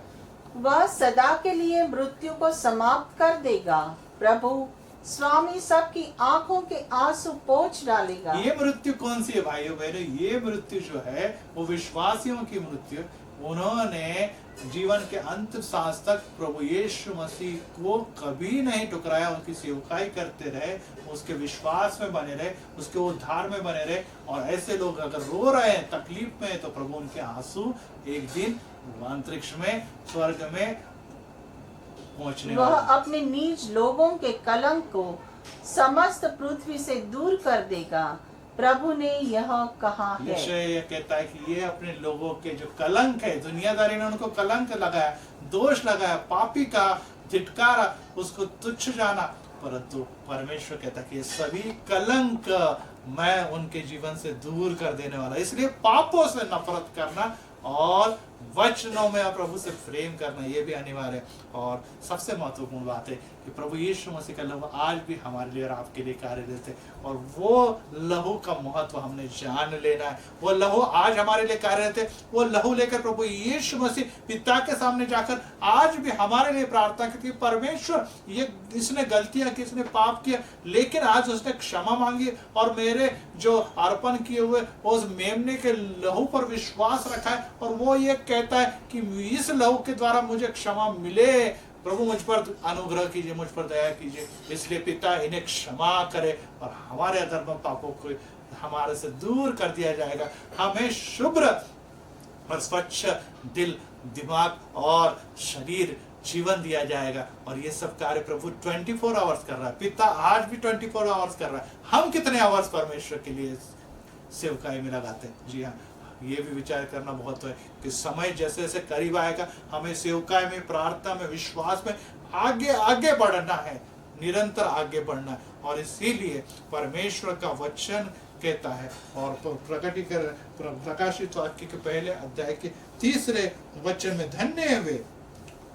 वह सदा के लिए मृत्यु को समाप्त कर देगा। प्रभु स्वामी सबकी आंखों के आंसू पोंछ डालेगा। ये मृत्यु कौन सी है भाइयों बहनों? ये मृत्यु जो है वो विश्वासियों की मृत्यु। उन्होंने जीवन के अंत सांस तक प्रभु यीशु मसीह को कभी नहीं ठुकराया, उनकी सेवकाई करते रहे, उसके विश्वास में बने रहे, उसके उद्धार में बने रहे। और ऐसे लोग अगर रो रहे हैं, तकलीफ में, तो प्रभु उनके आंसू एक दिन अंतरिक्ष में, स्वर्ग में पहुंचने वह वाले। अपने नीच लोगों के कलंक को समस्त पृथ्वी से दूर कर देगा। प्रभु ने यह कहा है। यह कहता है कि ये अपने लोगों के जो कलंक है, दुनियादारी ने उनको कलंक लगाया, दोष लगाया, पापी का धिटकारा, उसको तुच्छ जाना, परंतु परमेश्वर कहता है कि ये सभी कलंक मैं उनके जीवन से दूर कर देने वाला। इसलिए पापों से नफरत करना और वचनों में प्रभु से प्रेम करना, ये भी अनिवार्य है। और सबसे महत्वपूर्ण बात है कि प्रभु यीशु मसीह का लहू आज भी हमारे लिए और आपके लिए कार्यरत है। और वो लहू का महत्व हमने जान लेना है। वो लहू आज हमारे लिए कार्यरत है। वो लहू लेकर प्रभु यीशु मसीह पिता के सामने जाकर आज भी हमारे लिए प्रार्थना करती है, परमेश्वर ये इसने गलतियां की, इसने पाप किया, लेकिन आज उसने क्षमा मांगी और मेरे जो अर्पण किए हुए उस मेमने के लहू पर विश्वास रखा है। और वो ये कहता है कि इस लहू के द्वारा मुझे क्षमा मिले। प्रभु मुझ पर अनुग्रह कीजिए, मुझ पर दया कीजिए। इसलिए पिता इन्हें क्षमा करे और हमारे अधर्म पापों को हमारे से दूर कर दिया जाएगा। हमें शुभ्र और स्वच्छ दिल, दिमाग और शरीर, जीवन दिया जाएगा। और ये सब कार्य प्रभु 24 आवर्स कर रहा है। पिता आज भी 24 आवर्स कर रहा है। हम कितने आवर्स परमेश्वर के लिए सेवकाई में लगाते हैं? जी हाँ, ये भी विचार करना बहुत है कि समय जैसे जैसे करीब आएगा, हमें सेवकाई में, प्रार्थना में, विश्वास में आगे आगे बढ़ना है, निरंतर आगे बढ़ना है। और इसीलिए परमेश्वर का वचन कहता है, और प्रकाशित वाक्य के पहले अध्याय के 3 वचन में, धन्य है वे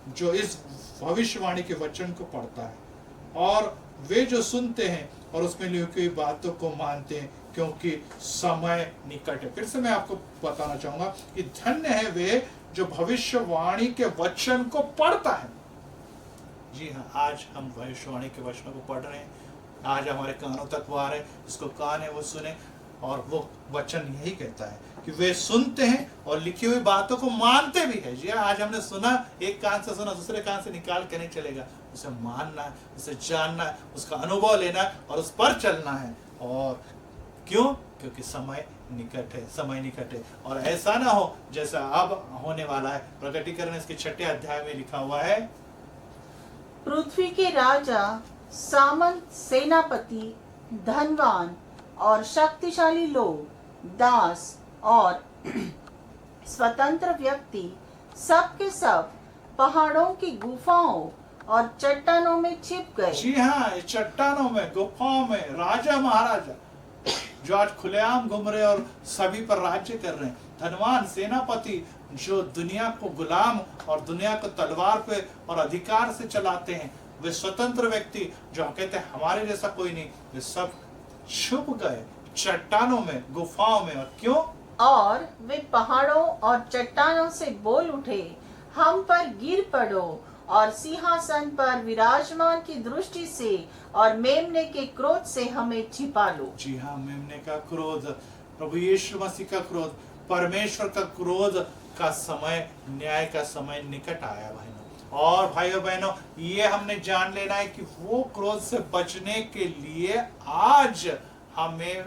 जो इस भविष्यवाणी के वचन को पढ़ता है और वे जो सुनते हैं और उसमें लिखी हुई बातों को मानते हैं, क्योंकि समय निकट है। फिर से मैं आपको बताना चाहूंगा कि धन्य है वे जो भविष्यवाणी के वचन को पढ़ता है। जी हाँ, आज हम भविष्यवाणी के वचनों को पढ़ रहे हैं। आज हमारे कानों तक वो आ रहे हैं, जिसको कान है वो सुने। और वो वचन यही कहता है कि वे सुनते हैं और लिखी हुई बातों को मानते भी है। जी हाँ, आज हमने सुना, एक कान से सुना, दूसरे कान से निकाल के नहीं चलेगा। उसे मानना है, उसे जानना है, उसका अनुभव लेना है और उस पर चलना है। और क्यों? क्योंकि समय निकट है, समय निकट है। और ऐसा ना हो जैसा अब होने वाला है। प्रकटीकरण इसके 6 अध्याय में लिखा हुआ है, पृथ्वी के राजा, सामंत, सेनापति, धनवान और शक्तिशाली लोग, दास और स्वतंत्र व्यक्ति, सब के सब पहाड़ों की गुफाओं और चट्टानों में छिप गए। जी हाँ, ये चट्टानों में, गुफाओं में राजा महाराजा जो आज खुलेआम घूम रहे और सभी पर राज्य कर रहे हैं, धनवान सेनापति जो दुनिया को गुलाम और दुनिया को तलवार पे और अधिकार से चलाते हैं, वे स्वतंत्र व्यक्ति जो कहते हैं हमारे जैसा कोई नहीं, वे सब छुप गए चट्टानों में, गुफाओं में। और क्यों? और वे पहाड़ों और चट्टानों से बोल उठे, हम पर गिर पड़ो और सिंहासन पर विराजमान की दृष्टि से और मेमने के क्रोध से हमें छिपा लो। जी हाँ, मेमने का क्रोध, प्रभु यीशु मसीह का क्रोध, परमेश्वर का क्रोध का समय, न्याय का समय निकट आया बहनों। और भाइयों बहनों, ये हमने जान लेना है कि वो क्रोध से बचने के लिए आज हमें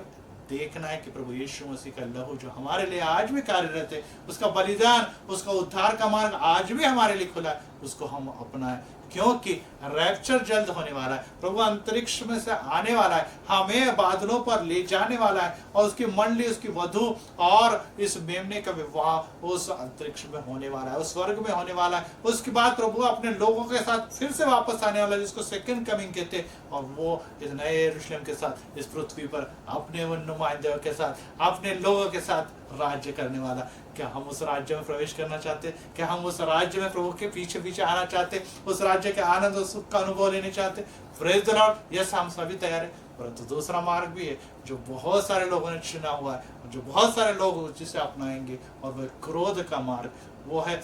देखना है कि प्रभु यीशु मसीह का लहू जो हमारे लिए आज भी कार्यरत है, उसका बलिदान, उसका उद्धार का मार्ग आज भी हमारे लिए खुला है, उसको हम अपनाएं। क्योंकि रैप्चर जल्द होने वाला है, प्रभु अंतरिक्ष में से आने वाला है, हमें बादलों पर ले जाने वाला है और उसकी मंडली, उसकी वधु और इस मेमने का विवाह उस अंतरिक्ष में होने वाला है, उस स्वर्ग में होने वाला है। उसके बाद प्रभु अपने लोगों के साथ फिर से वापस आने वाला है, जिसको सेकंड कमिंग कहते हैं, और वो इस नए यरूशलेम के साथ इस पृथ्वी पर अपने नुमाइंदों के साथ, अपने लोगों के साथ राज्य करने वाला। क्या हम उस राज्य में प्रवेश करना चाहते? क्या हम उस राज्य में प्रभु के पीछे पीछे आना चाहते? उस राज्य के आनंद और सुख का अनुभव लेने चाहते? प्रेज द लॉर्ड, यस, हम सभी तैयार हैं। परंतु दूसरा मार्ग भी है जो बहुत सारे लोगों ने चुना हुआ है, जो बहुत सारे लोग जिसे अपनाएंगे, और वह क्रोध का मार्ग, वो है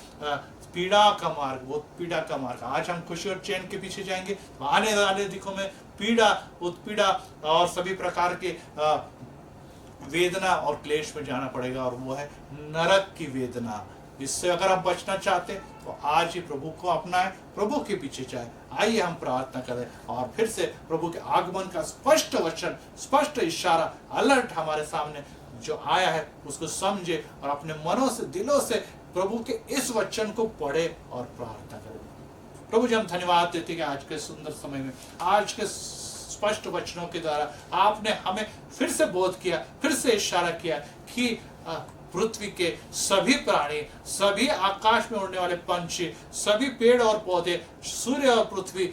पीड़ा का मार्ग, वो पीड़ा का मार्ग। आज हम खुशी और चैन के पीछे जाएंगे, आने वाले दिनों में पीड़ा, उत्पीड़ा और सभी प्रकार के वेदना और क्लेश में जाना पड़ेगा, और वो है नरक की वेदना। इससे अगर हम बचना चाहते हैं तो आज ही प्रभु को अपनाएं, प्रभु के पीछे जाए। आइए हम प्रार्थना करें और फिर से प्रभु के आगमन का स्पष्ट वचन, स्पष्ट इशारा, अलर्ट हमारे सामने जो आया है उसको समझे और अपने मनों से, दिलों से प्रभु के इस वचन को पढ़े और प्रार्थना करें। प्रभु जी, हम धन्यवाद देते हैं कि आज के सुंदर समय में, आज के स्पष्ट वचनों के द्वारा आपने हमें फिर से बोध किया, फिर से इशारा किया कि पृथ्वी के सभी प्राणी, सभी आकाश में उड़ने वाले पंछी, सभी पेड़ और पौधे, सूर्य और पृथ्वी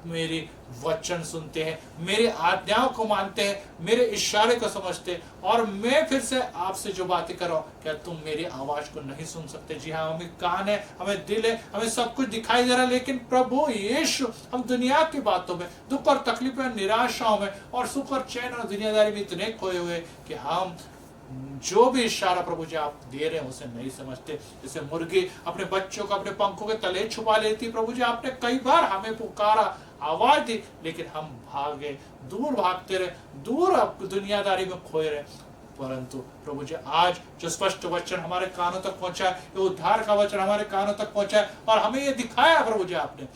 मेरी वचन सुनते हैं, मेरी आज्ञाओं को मानते हैं, मेरे इशारे को समझते हैं। और मैं फिर से आपसे जो बातें कर रहा हूं, क्या तुम मेरी आवाज को नहीं सुन सकते? जी हाँ, हमें कान है, हमें दिल है, हमें सब कुछ दिखाई दे रहा है, लेकिन प्रभु यीशु, हम दुनिया की बातों में, दुख और तकलीफ में, निराशाओं में और सुख और चैन और दुनियादारी में इतने खोए हुए कि हम जो भी इशारा प्रभु जी आप दे रहे हैं उसे नहीं समझते। जैसे मुर्गी अपने बच्चों को अपने पंखों के तले छुपा लेती, प्रभु जी आपने कई बार हमें पुकारा, आवाज दी, लेकिन हम भागे, दूर भागते रहे, दूर दुनियादारी में खोए रहे। परंतु प्रभु जी आज जो स्पष्ट वचन हमारे कानों तक पहुंचा है, ये उद्धार का वचन हमारे कानों तक पहुंचा है, और हमें ये दिखाया प्रभु जी आपने,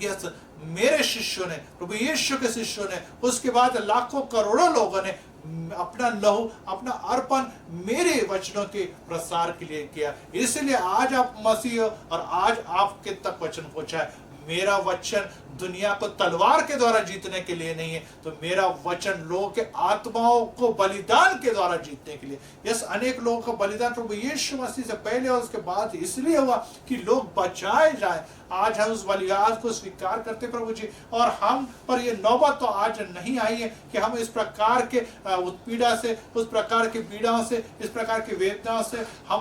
यस, मेरे शिष्यों ने, प्रभु यीशु के शिष्यों ने, उसके बाद लाखों करोड़ों लोगों ने अपना लहू, अपना अर्पण मेरे वचनों के प्रसार के लिए किया। इसलिए आज आप मसीह हो और आज आपके तक वचन पहुंचा है। मेरा वचन दुनिया को तलवार के द्वारा जीतने के लिए नहीं है, तो मेरा वचन लोगों के आत्माओं को बलिदान के द्वारा जीतने के लिए। यस, अनेक लोगों का बलिदान प्रभु यीशु मसीह से पहले और उसके बाद इसलिए हुआ कि लोग बचाए जाए। आज हम उस बलिदान को स्वीकार करते प्रभु जी, और हम पर ये नौबत तो आज नहीं आई है कि हम इस प्रकार के उत्पीड़ा से, उस प्रकार के पीड़ाओं से, इस प्रकार की वेदनाओं से हम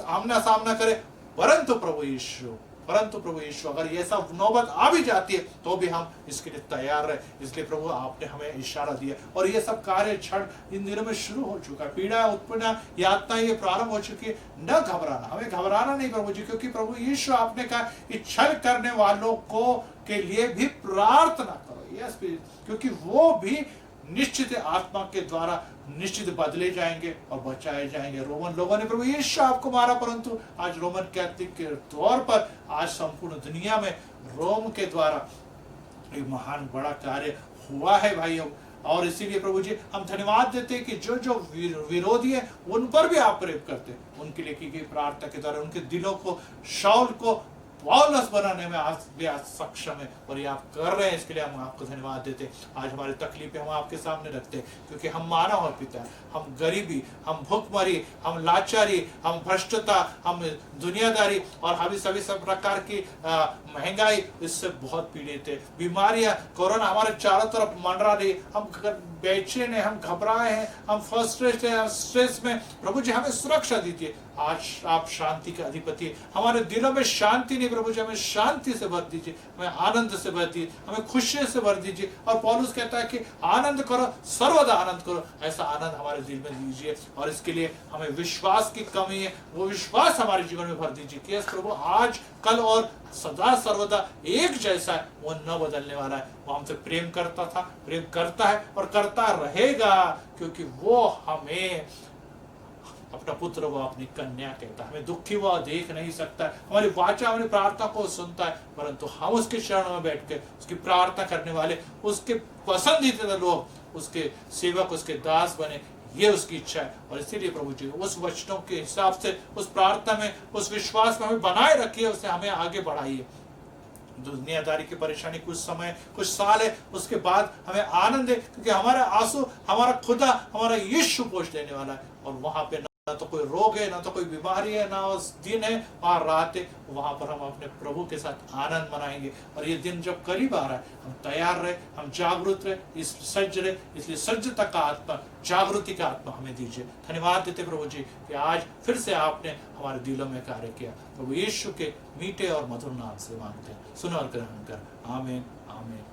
आमना सामना करें। परंतु प्रभु यीशु अगर ये सब नौबत आ भी जाती है तो भी हम इसके लिए तैयार रहे। इसलिए प्रभु आपने हमें इशारा दिया, और ये सब कार्य क्षण इन दिनों में शुरू हो चुका है। पीड़ा, उत्पीड़ा, यातना ये प्रारंभ हो चुकी है। न घबराना, हमें घबराना नहीं प्रभु जी, क्योंकि प्रभु यीशु आपने कहा कि छल करने वालों को के लिए भी प्रार्थना करो। यस, क्योंकि वो भी निश्चित आत्मा के द्वारा निश्चित बदले जाएंगे और बचाए जाएंगे। रोमन लोगों ने प्रभु यीशु आपको मारा, परंतु आज रोमन कैथोलिक के तौर पर आज संपूर्ण दुनिया में रोम के द्वारा एक महान बड़ा कार्य हुआ है भाइयों। और इसीलिए प्रभु जी हम धन्यवाद देते हैं कि जो जो विरोधी है उन पर भी आप प्रेम करते हैं। उनके लिए की गई प्रार्थना के द्वारा उनके दिलों को, शाऊल को पौलुस बनाने में आज भी आज सक्षम है और ये आप कर रहे हैं, इसके लिए हम आपको धन्यवाद देते हैं। आज हमारी तकलीफें हम आपके सामने रखते हैं क्योंकि हम मानव है पिता, हम गरीबी, हम भूखमरी, हम लाचारी, हम भ्रष्टता, हम दुनियादारी और हम सभी सब प्रकार की महंगाई, इससे बहुत पीड़ित है। बीमारियां, कोरोना हमारे चारों तरफ मंडरा रही, हम बेचैन हैं, हम घबराए हैं, हम फ्रस्ट्रेट हैं, हम स्ट्रेस में। प्रभु जी हमें सुरक्षा दीजिए। आज आप शांति के अधिपति, हमारे दिलों में शांति नहीं प्रभु जी, हमें शांति से भर दीजिए, हमें आनंद से भर दीजिए, हमें खुशी से भर दीजिए। और पौलुस कहता है कि आनंद करो, सर्वदा आनंद करो, ऐसा आनंद हमारे दिल में दीजिए। और इसके लिए हमें विश्वास की कमी है, वो विश्वास हमारे जीवन में भर दीजिए कि प्रभु आज कल और सदा सर्वदा एक जैसा है, वो न बदलने वाला है। वो हमसे प्रेम करता था, प्रेम करता है और करता रहेगा, क्योंकि वो हमें अपना पुत्र, वो अपनी कन्या कहता है। हमें दुखी वो देख नहीं सकता है, हमारी वाचा, हमारी प्रार्थना को सुनता है, परंतु हम उसके चरणों में बैठ के उसकी प्रार्थना करने वाले, उसके पसंदीदा लोग, उसके सेवक, उसके दास बने, ये उसकी इच्छा है। और इसीलिए प्रभु जी उस वचनों के हिसाब से, उस प्रार्थना में, उस विश्वास में हमें बनाए रखिए, उससे हमें आगे बढ़ाइए। दुनियादारी की परेशानी कुछ समय, कुछ साल है, उसके बाद हमें आनंद है क्योंकि हमारा आंसू, हमारा खुदा, हमारा यीशु पोंछ देने वाला है। और वहां पे ना तो कोई रोग है, ना तो कोई बीमारी है, ना उस दिन है, वहां रात है, वहां पर हम अपने प्रभु के साथ आनंद मनाएंगे। और ये दिन जब करीब आ रहा है, हम तैयार रहे, हम जागरूक रहे, इस सज्ज रहे। इसलिए सज्जता का आत्मा, जागृति का आत्मा हमें दीजिए। धन्यवाद देते प्रभु जी कि आज फिर से आपने हमारे दिलों में कार्य किया। प्रभु यीशु के मीठे और मधुर नाम से मांगते हैं, सुनो और ग्रहण कर। आमीन, आमीन।